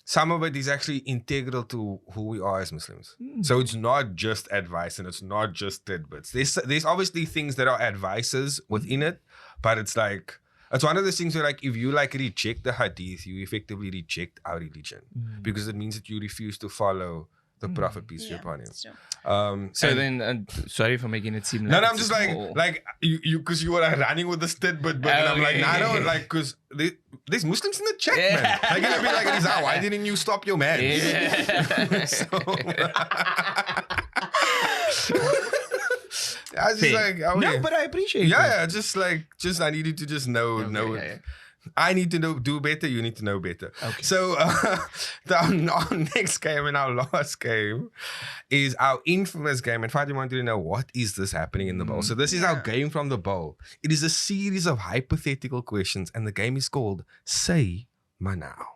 some of it is actually integral to who we are as Muslims. So it's not just advice and it's not just tidbits. There's obviously things that are advices within it, but it's like, it's one of those things where like, if you like reject the hadith, you effectively reject our religion because it means that you refuse to follow the Prophet, peace be upon him. it's true. So and- then, sorry for making it seem like no, I'm it's just small. like you because you were like running with the tidbit, but and I'm like, Okay. nah, I don't like because there's Muslims in the chat, man. Like gonna be like, Rizaan, why didn't you stop your man? Yeah. So, I was just like, oh, no, yeah. but I appreciate it. Yeah, just I needed to just know. Yeah. I need to do better. You need to know better. Okay. So our next game and our last game is our infamous game. And Fatima wanted to know, what is this happening in the bowl? So this is our game from the bowl. It is a series of hypothetical questions, and the game is called Say Ma Now.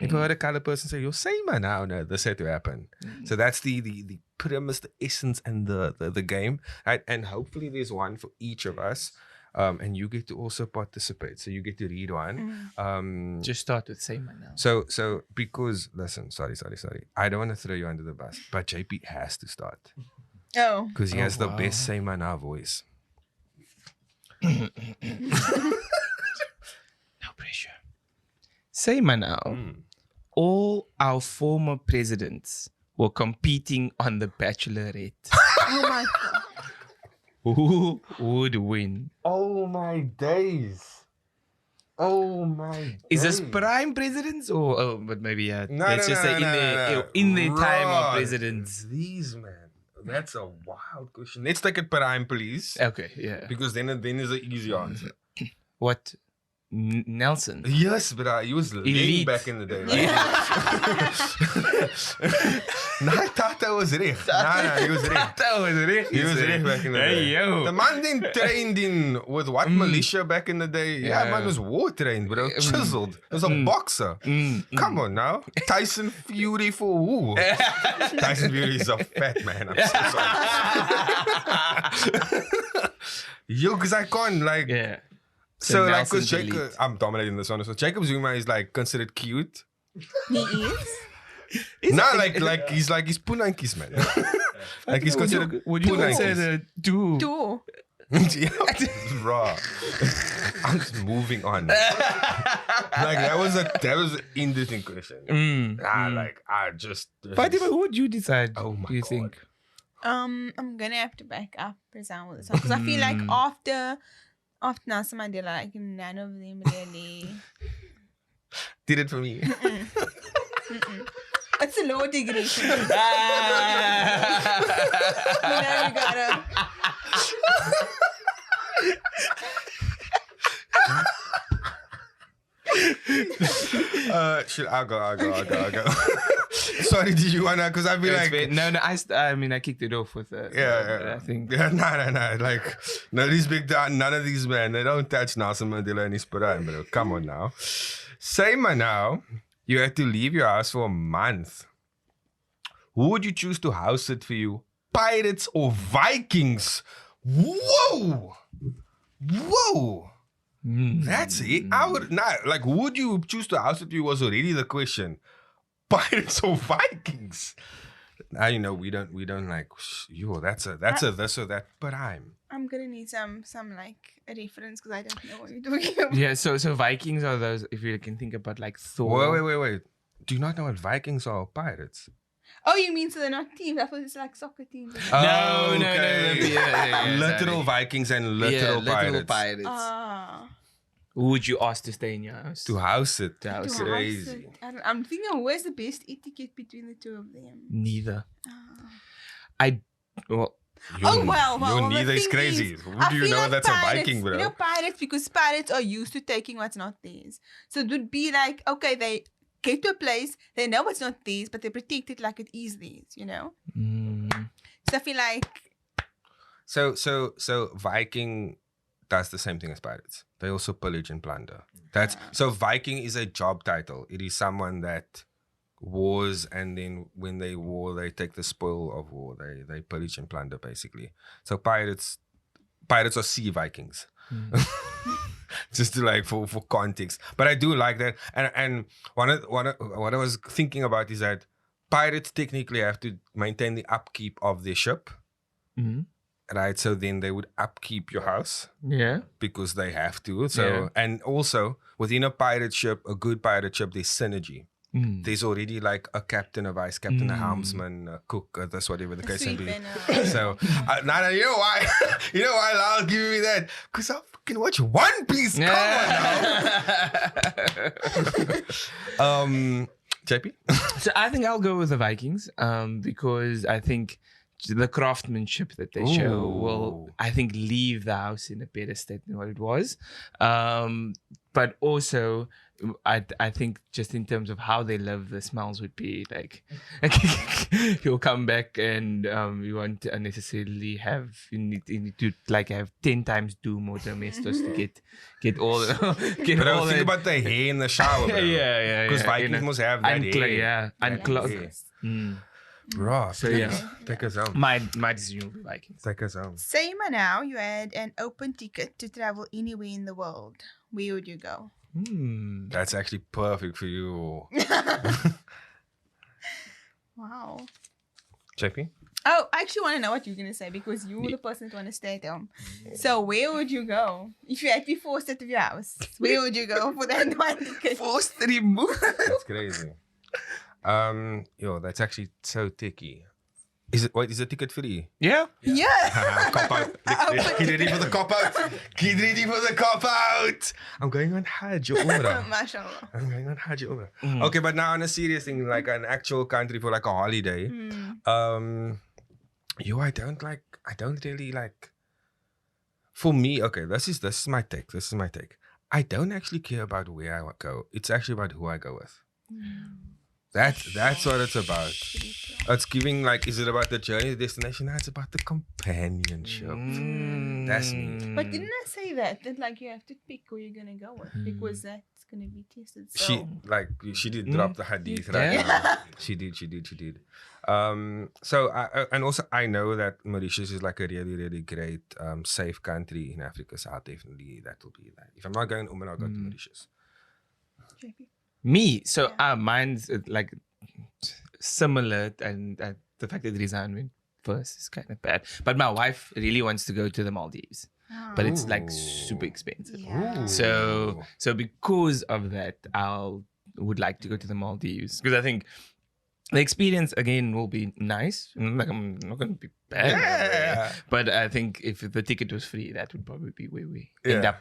If I heard a colored person say, "You'll say ma now," no, this had to happen. So that's the premise, the essence, and the game, right? And hopefully there's one for each of us, and you get to also participate. So you get to read one. Just start with say man now. So because listen, sorry, I don't want to throw you under the bus, but JP has to start Oh. because he has the wow. best say ma now voice. No pressure. Say man now. All our former presidents were competing on the Bachelorette. Oh my god. Who would win? Oh my days. Oh my. Is this prime presidents or but maybe No, let's just say in their time of Right. presidents. These man, that's a wild question. Let's take it prime, please, Okay, yeah. because then is an easy answer. What? Nelson. Yes, but he was lean Elite. back in the day. Right? Nah, Tata was rich. Nah, he was rich. That was rich. He was rich back in the day. Hey, yo. The man didn't trained in with what militia back in the day. Yeah, Yeah. man was war trained, bro. Chiseled. He was a boxer. Come on now. Tyson Fury for who? Tyson Fury is a fat man. I'm so sorry. Yo, because I can't like. Yeah. So like, Nelson's because Jacob, elite. I'm dominating this one. So Jacob Zuma is like considered cute. He is? Nah, like he's punankies, man. Like he's considered Would you punankies. consider two? Two. Yeah, raw. I'm just moving on. Like that was an interesting question. Like I just. Fatima, who would you decide? Oh my do you God. think? I'm gonna have to back up Rizaan with this one because I feel like after Nelson Mandela, like none of them really. did it for me. It's a low degree. You gotta. I'll go. Sorry, did you wanna? Because I feel It's like. fair. No, I mean, I kicked it off with. Yeah. I think. Yeah, nah. Like, none of these none of these men, they don't touch Nelson Mandela and his prime, bro. Come on now. Say ma now, you had to leave your house for a month. Who would you choose to house sit for you? Pirates or Vikings? Whoa! That's it. I would not like. Who would you choose to house sit for you was already the question. Pirates or Vikings? we don't like, yo, that's a this or that, but I'm gonna need some like a reference because I don't know what you're talking about. Yeah, so Vikings are those, if you can think about like Thor. Wait. Do you not know what Vikings are? Pirates. Oh, you mean so they're not teams? I thought it's like soccer teams. No. Okay. Yeah, Literal sorry. Vikings and literal pirates. Ah. Who would you ask to stay in your house? To house it. To house To it. house Crazy. it. I'm thinking, where's the best etiquette between the two of them? Neither. Ah. Well, Oh, well, Your the neither is thing crazy. is, Who I do you feel know like that's pirates, a Viking, bro? You know, pirates, because pirates are used to taking what's not theirs. So it would be like, okay, they get to a place, they know it's not theirs, but they protect it like it is theirs, you know? So I feel like... So Viking does the same thing as pirates. They also pillage and plunder. So Viking is a job title. It is someone that wars, and then when they war, they take the spoil of war. They pillage and plunder, basically. So pirates are sea Vikings. Just to like for context. But I do like that. And what I was thinking about is that pirates technically have to maintain the upkeep of their ship. Mm-hmm. Right, so then they would upkeep your house. Yeah. Because they have to. So Yeah. And also within a pirate ship, a good pirate ship, there's synergy. There's already like a captain, a vice captain, a helmsman, a cook, that's whatever the case may be. So now you know why? You know why Lyle giving me that? Because I fucking watch One Piece. Come on now. JP? So I think I'll go with the Vikings, because I think the craftsmanship that they show will, I think, leave the house in a better state than what it was. But also, I think just in terms of how they live, the smells would be like you'll come back and you won't unnecessarily have you need to like have 10 times do more domestos to get all get But all think that. about the hair in the shower, bro. yeah. Because Vikings must have that hair. Yeah, unclogged. Yeah. Bro, So take us home. my decision will be Vikings. Take us home. Say now you had an open ticket to travel anywhere in the world. Where would you go? That's actually perfect for you. Wow. JP? Oh, I actually want to know what you're going to say because you were the person that want to stay at home. So where would you go? If you had to be forced out of your house, where would you go for that one ticket? Forced to remove. That's crazy. That's actually so ticky. Is it ticket free? Yeah. Yeah. Cop out. Get ready for the cop out. Get ready for the cop out. I'm going on Hajj, Umrah. Mashallah. I'm going on Hajj, Umrah. Okay, but now on a serious thing, like an actual country for like a holiday. I don't really like. For me, okay, this is my take. I don't actually care about where I go. It's actually about who I go with. That's what it's about. It's giving like, is it about the journey, the destination? No, it's about the companionship. That's me. But didn't I say that like you have to pick who you're gonna go with because that's gonna be tested. So. She did drop the hadith right now. She did. So I know that Mauritius is like a really, really great safe country in Africa. So that will be that. If I'm not going I'll go to Mauritius. JP. Me, so mine's like similar, and the fact that Rizaan went first is kind of bad. But my wife really wants to go to the Maldives, but it's like super expensive. Yeah. So because of that, would like to go to the Maldives because I think the experience again will be nice. Like I'm not going to be bad, but I think if the ticket was free, that would probably be where we end up.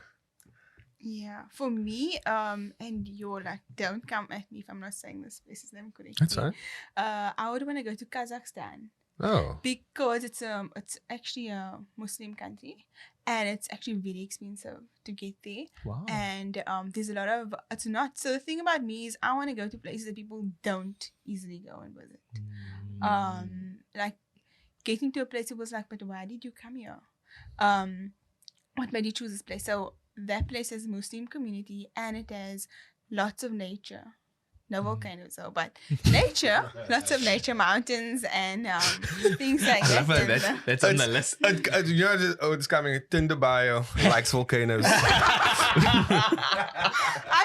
Yeah, for me, and you're like, don't come at me if I'm not saying this place's name correctly. That's fine. I would want to go to Kazakhstan. Oh. Because it's actually a Muslim country, and it's actually very expensive to get there. Wow. And there's a lot of so the thing about me is I want to go to places that people don't easily go and visit. Like getting to a place it was like, but why did you come here? What made you choose this place? So that place has a Muslim community and it has lots of nature. No volcanoes though, but nature, lots of nature, mountains and things like that. That's on the list. It's coming. Tinder bio likes volcanoes. I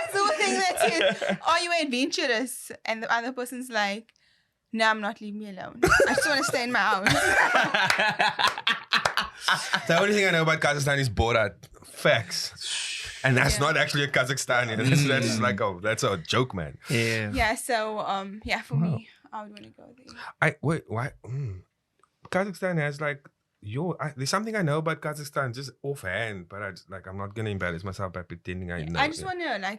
still think that's it. Are you adventurous? And the other person's like, no, I'm not, leave me alone. I just want to stay in my house. The only thing I know about Kazakhstan is Borat. Facts. And that's not actually a Kazakhstani. That's like that's a joke, man. Yeah, so for me, I would want to go there. Wait, why? Kazakhstan has like there's something I know about Kazakhstan just offhand, but I'm not gonna embarrass myself by pretending I know. I just want to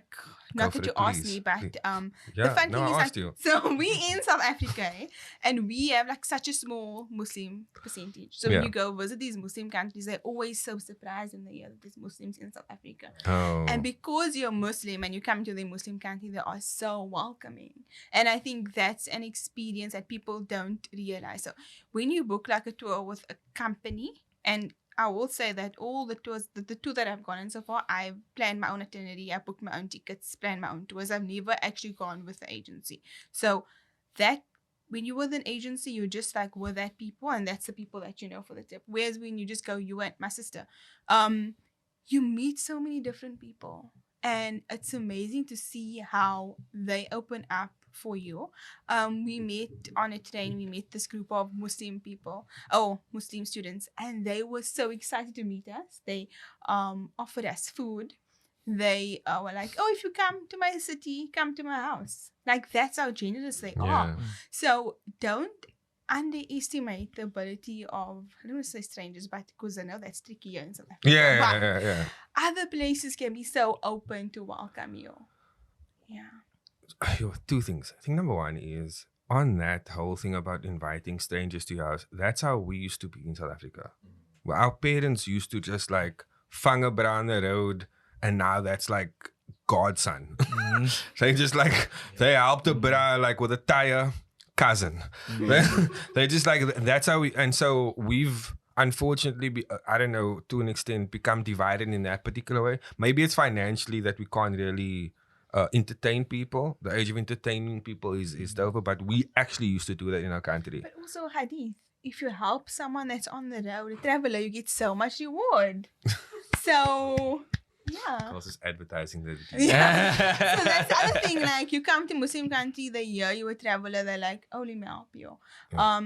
not that you asked me, but yeah, the fun thing is asked you. So we in South Africa, and we have like such a small Muslim percentage. So when you go visit these Muslim countries, they're always so surprised when they hear that there's Muslims in South Africa. Oh. And because you're Muslim and you come to the Muslim country, they are so welcoming. And I think that's an experience that people don't realize. So when you book like a tour with a company, and I will say that all the tours, the two that I've gone on so far, I've planned my own itinerary, I booked my own tickets, planned my own tours. I've never actually gone with the agency. So that when you're with an agency, you're just like with that people, and that's the people that you know for the trip. Whereas when you just go, you and my sister, you meet so many different people, and it's amazing to see how they open up for you. We met on a train, we met this group of Muslim students, and they were so excited to meet us. They offered us food. They were like, oh, if you come to my city, come to my house. Like, that's how generous they are. So don't underestimate the ability of, I don't want to say strangers, but because I know that's tricky here in South Africa. Yeah. Other places can be so open to welcome you. Yeah. Two things. I think number one is on that whole thing about inviting strangers to your house. That's how we used to be in South Africa. Well, our parents used to just like vang a bra on the road, and now that's like godson. They just like, they helped a bra like with a tire, cousin. They just like, that's how and so we've unfortunately, I don't know, to an extent become divided in that particular way. Maybe it's financially that we can't really entertain people. The age of entertaining people is over, but we actually used to do that in our country. But also, Hadith, if you help someone that's on the road, a traveler, you get so much reward. So, yeah. Also, it's advertising that. Yeah. So that's the other thing. Like, you come to Muslim country, they hear you a traveler, they're like, oh, let me help you. Yeah.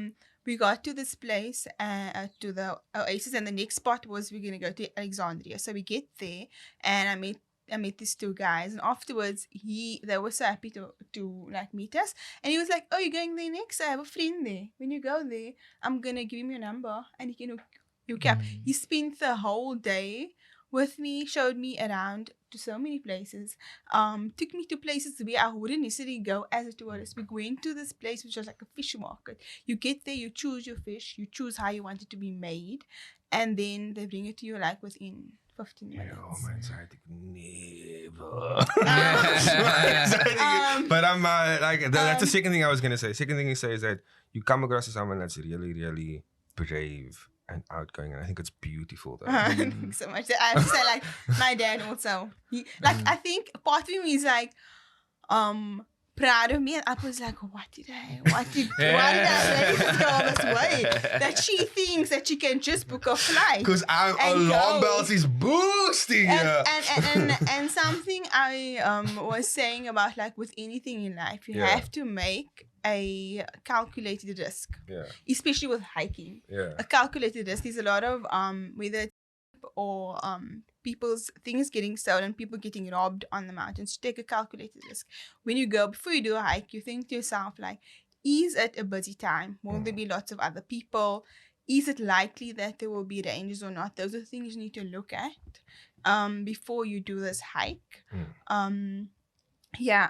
We got to this place, to the Oasis, and the next spot was we're gonna go to Alexandria. So we get there, and I met these two guys, and afterwards they were so happy to like meet us, and he was like, oh, you're going there next? I have a friend there. When you go there, I'm gonna give him your number and he can hook you up. He spent the whole day with me, showed me around to so many places, took me to places where I wouldn't necessarily go as a tourist. We went to this place which was like a fish market. You get there, you choose your fish, you choose how you want it to be made, and then they bring it to you like within 15 minutes. Oh, my anxiety never. But I'm that's the second thing I was gonna say. Second thing you say is that you come across someone that's really, really brave and outgoing, and I think it's beautiful though. Thank you so much. I have to say, like, my dad also, I think part of me is like proud of me, and I was like, why did I let this go this way? That she thinks that she can just book a flight. Because our alarm bells is boosting. And something I was saying about, like, with anything in life, you have to make a calculated risk. Especially with hiking. A calculated risk. There's a lot of whether it's or people's things getting stolen, people getting robbed on the mountains. Take a calculated risk. When you go, before you do a hike, you think to yourself, like, is it a busy time? Will there be lots of other people? Is it likely that there will be rangers or not? Those are things you need to look at before you do this hike.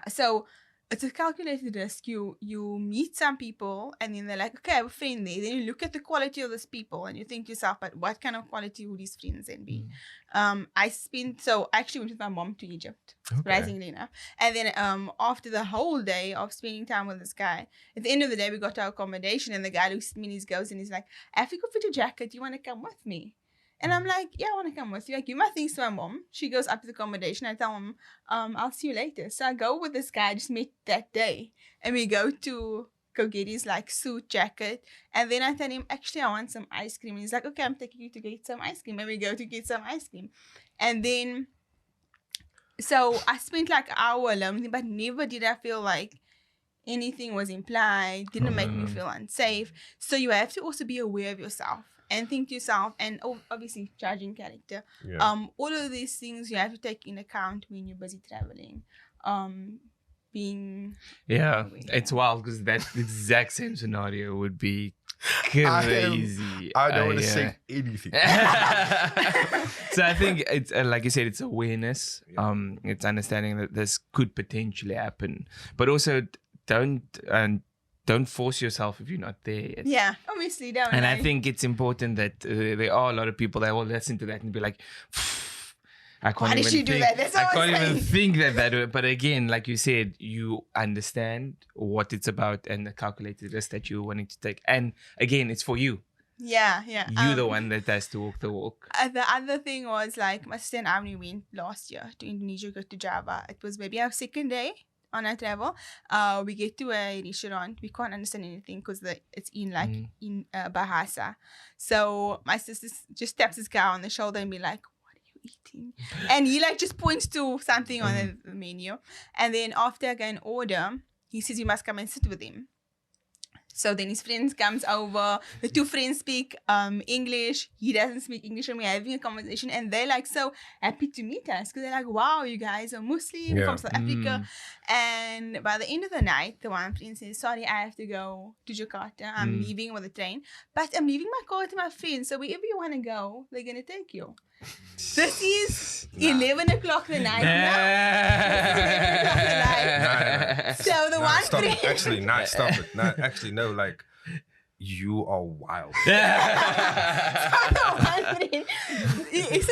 So it's a calculated risk. You meet some people, and then they're like, okay, I have a friend there. Then you look at the quality of those people, and you think to yourself, but what kind of quality would these friends then be? I actually went with my mom to Egypt, surprisingly enough. And then after the whole day of spending time with this guy, at the end of the day, we got to our accommodation, and the guy looks at me and he goes, and he's like, I have to go fit a jacket. Do you want to come with me? And I'm like, yeah, I want to come with you. I give my things to my mom. She goes up to the accommodation. I tell mom, I'll see you later. So I go with this guy I just met that day. And we go get his like suit jacket. And then I tell him, actually, I want some ice cream. And he's like, okay, I'm taking you to get some ice cream. And we go to get some ice cream. And then, so I spent like an hour alone, but never did I feel like anything was implied, didn't make me feel unsafe. So you have to also be aware of yourself and think to yourself, and obviously judging character. All of these things you have to take in account when you're busy traveling. Being it's wild because that exact same scenario would be crazy. I don't want to say anything. So I think it's like you said, it's awareness. It's understanding that this could potentially happen, but also don't force yourself if you're not there yet. Yeah, obviously don't. And I think it's important that there are a lot of people that will listen to that and be like, I can't Why did she do that? That's what I can't I'm even saying. think that. But again, like you said, you understand what it's about and the calculated risk that you're wanting to take. And again, it's for you. Yeah. You're the one that has to walk the walk. The other thing was like my sister and I, when we went last year to Indonesia, go to Java. It was maybe our second day on our travel. We get to a restaurant. We can't understand anything because it's in in Bahasa. So my sister just taps his guy on the shoulder and be like, eating, and he like just points to something on the menu, and then after I go and order, he says you must come and sit with him. So then his friends comes over, the two friends speak English, he doesn't speak English, and we're having a conversation, and they're like so happy to meet us because they're like, wow, you guys are Muslim from South Africa. And by the end of the night, the one friend says, sorry, I have to go to Jakarta, I'm leaving with the train, but I'm leaving my car to my friends, so wherever you want to go, they're going to take you. This is 11 o'clock the night. So the one stop friend... it. Actually, stop it. No, actually, no, like, you are wild. So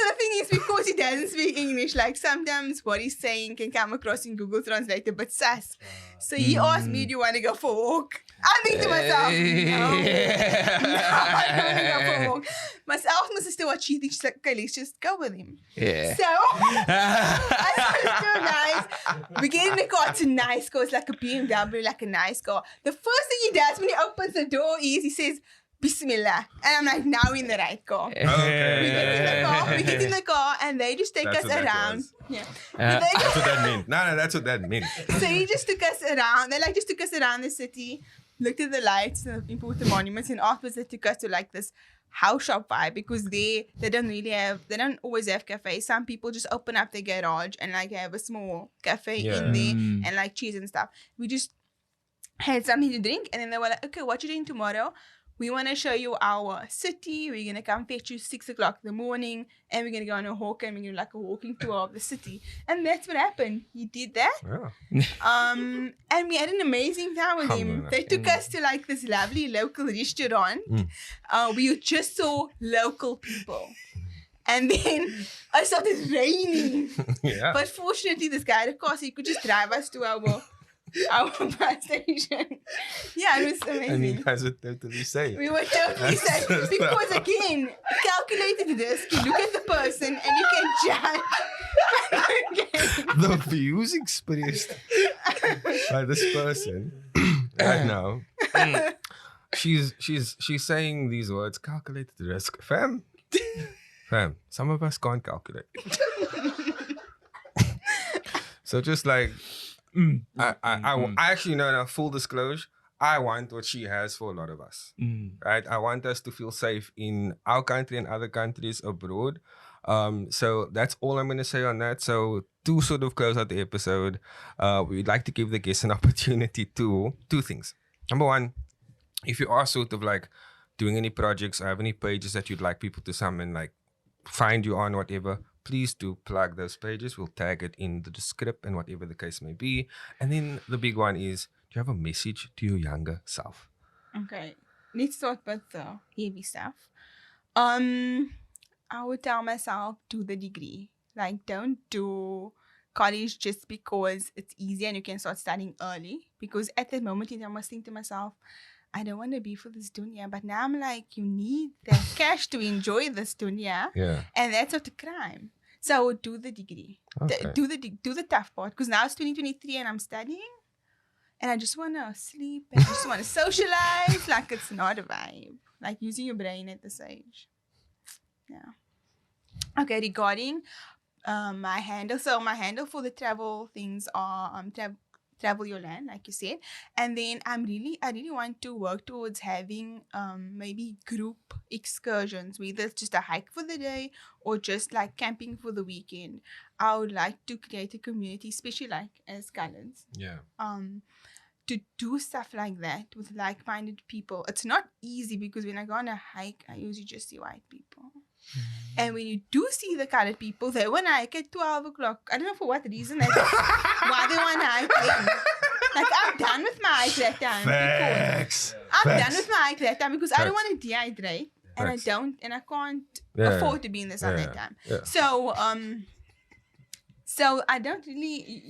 the thing is, because he doesn't speak English, like sometimes what he's saying can come across in Google Translate a bit sus. So he asked me, do you want to go for a walk? I think to myself, no, I don't want to go for a walk. Myself, my sister, what she thinks, she's like, okay, let's just go with him. Yeah. So I said, guys, we get in the car. It's a nice car. It's like a BMW, like a nice car. The first thing he does when he opens the door is he says, Bismillah. And I'm like, now we're in the right car. Okay. We get in the car and they just take us around. That's what that meant. No, that's what that meant. So he just took us around. They just took us around the city, looked at the lights, the important monuments, and afterwards they took us to like this house shop vibe because they don't always have cafes. Some people just open up their garage and like have a small cafe in there and like cheese and stuff. We just had something to drink and then they were like, okay, what you doing tomorrow? We want to show you our city. We're going to come fetch you 6 o'clock in the morning and we're going to go on a walk and we're going to like a walking tour of the city. And that's what happened. He did that. Yeah. And we had an amazing time with him. They took us to like this lovely local restaurant. We just saw local people. And then it started raining. Yeah. But fortunately, this guy had a car, so he could just drive us to our bus station. Yeah, it was amazing. And you guys were totally safe. We were totally safe because again, calculated risk. You look at the person and you can judge. The views experienced by this person right now. She's saying these words, calculated risk. Fam, some of us can't calculate. So just like I actually no, full disclosure, I want what she has for a lot of us. Right? I want us to feel safe in our country and other countries abroad. So that's all I'm going to say on that. So to sort of close out the episode, we'd like to give the guests an opportunity to two things. Number one, if you are sort of like doing any projects or have any pages that you'd like people to summon, like find you on, whatever, please do plug those pages. We'll tag it in the script and whatever the case may be. And then the big one is, do you have a message to your younger self? Okay, let's start with the heavy stuff. I would tell myself, do the degree. Like, don't do college just because it's easy and you can start studying early. Because at that moment in time, I was thinking to myself, I don't want to be for this dunya. But now I'm like, you need the cash to enjoy this dunya. Yeah. And that's not a crime. So I would do the degree. Okay. Do the tough part. Because now it's 2023 and I'm studying. And I just want to sleep. And I just want to socialize. Like, it's not a vibe. Like, using your brain at this age. Yeah. Okay, regarding my handle. So my handle for the travel things are travel your land, like you said. And then I really want to work towards having maybe group excursions, whether it's just a hike for the day or just like camping for the weekend. I would like to create a community, especially like as colors. Yeah. To do stuff like that with like-minded people. It's not easy because when I go on a hike, I usually just see white people. And when you do see the colored people, they want to hike at 12 o'clock. I don't know for what reason. Why they want to hike then. Like, I'm done with my hike that time. Facts. I'm done with my hike that time because I don't Facts. want to dehydrate. And Facts. I can't Yeah. afford to be in the sun that time. Yeah. So I don't really.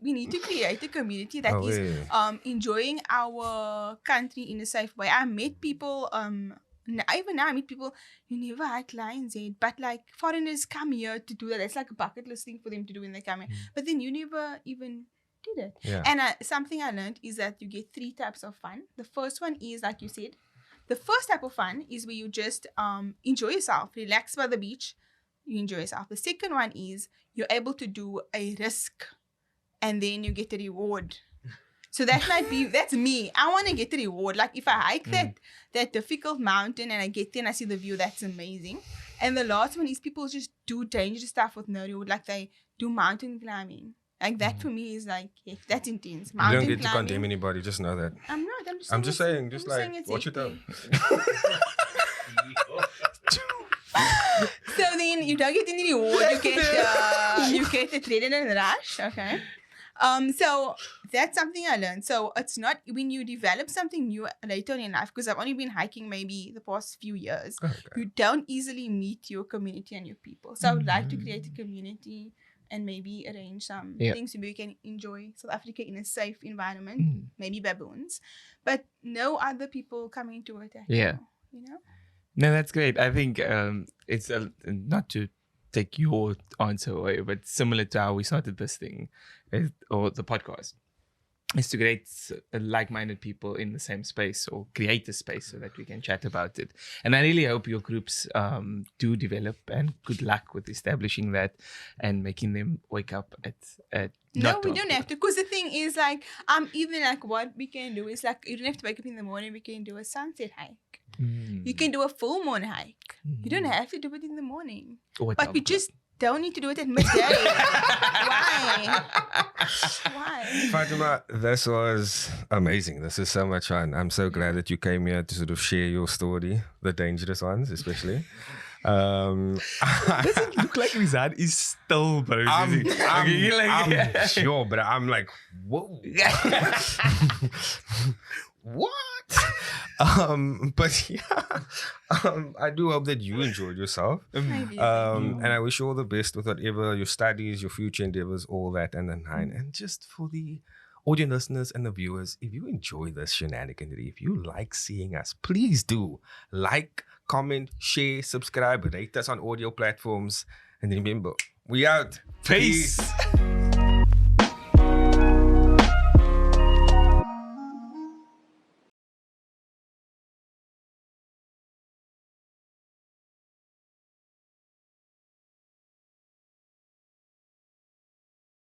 We need to create a community that is enjoying our country in a safe way. I met people. Even now I meet people who never hike Lion's Head, but like foreigners come here to do that. It's like a bucket list thing for them to do when they come here. But then you never even did it. Yeah. And something I learned is that you get 3 types of fun. The first one is, like you said, the first type of fun is where you just enjoy yourself, relax by the beach. You enjoy yourself. The second one is you're able to do a risk and then you get a reward. So that's me. I want to get the reward. Like if I hike that difficult mountain and I get there and I see the view, that's amazing. And the last one is people just do dangerous stuff with no reward. Like they do mountain climbing. Like that for me is like, yeah, that's intense. You Mountain don't get to climbing. condemn anybody, just know that. I'm not. I'm just saying, it's watch it out. So then you don't get any reward. You get the adrenaline rush. Okay. So that's something I learned. So it's not when you develop something new later in life, because I've only been hiking maybe the past few years. Okay. You don't easily meet your community and your people. So I would like to create a community and maybe arrange some things so we can enjoy South Africa in a safe environment. Maybe baboons, but no other people coming to attack. Yeah. You know. No, that's great. I think it's not to take your answer away, but similar to how we started this thing or the podcast, is to create like-minded people in the same space or create a space so that we can chat about it. And I really hope your groups do develop, and good luck with establishing that and making them wake up at No, we don't have to. Because the thing is, like, even like what we can do is like, you don't have to wake up in the morning. We can do a sunset hike. You can do a full moon hike. You don't have to do it in the morning. But we just don't need to do it at midday. Why? Fatima, this was amazing. This is so much fun. I'm so glad that you came here to sort of share your story, the dangerous ones especially. Does it look like Rizaan is still processing? I'm sure, but I'm like, whoa. What? But yeah, I do hope that you enjoyed yourself. And I wish you all the best with whatever your studies, your future endeavors, all that and the nine. And just for the audience listeners and the viewers, if you enjoy this shenaniganry, if you like seeing us, please do like, comment, share, subscribe, rate us on audio platforms. And remember, we out. Peace.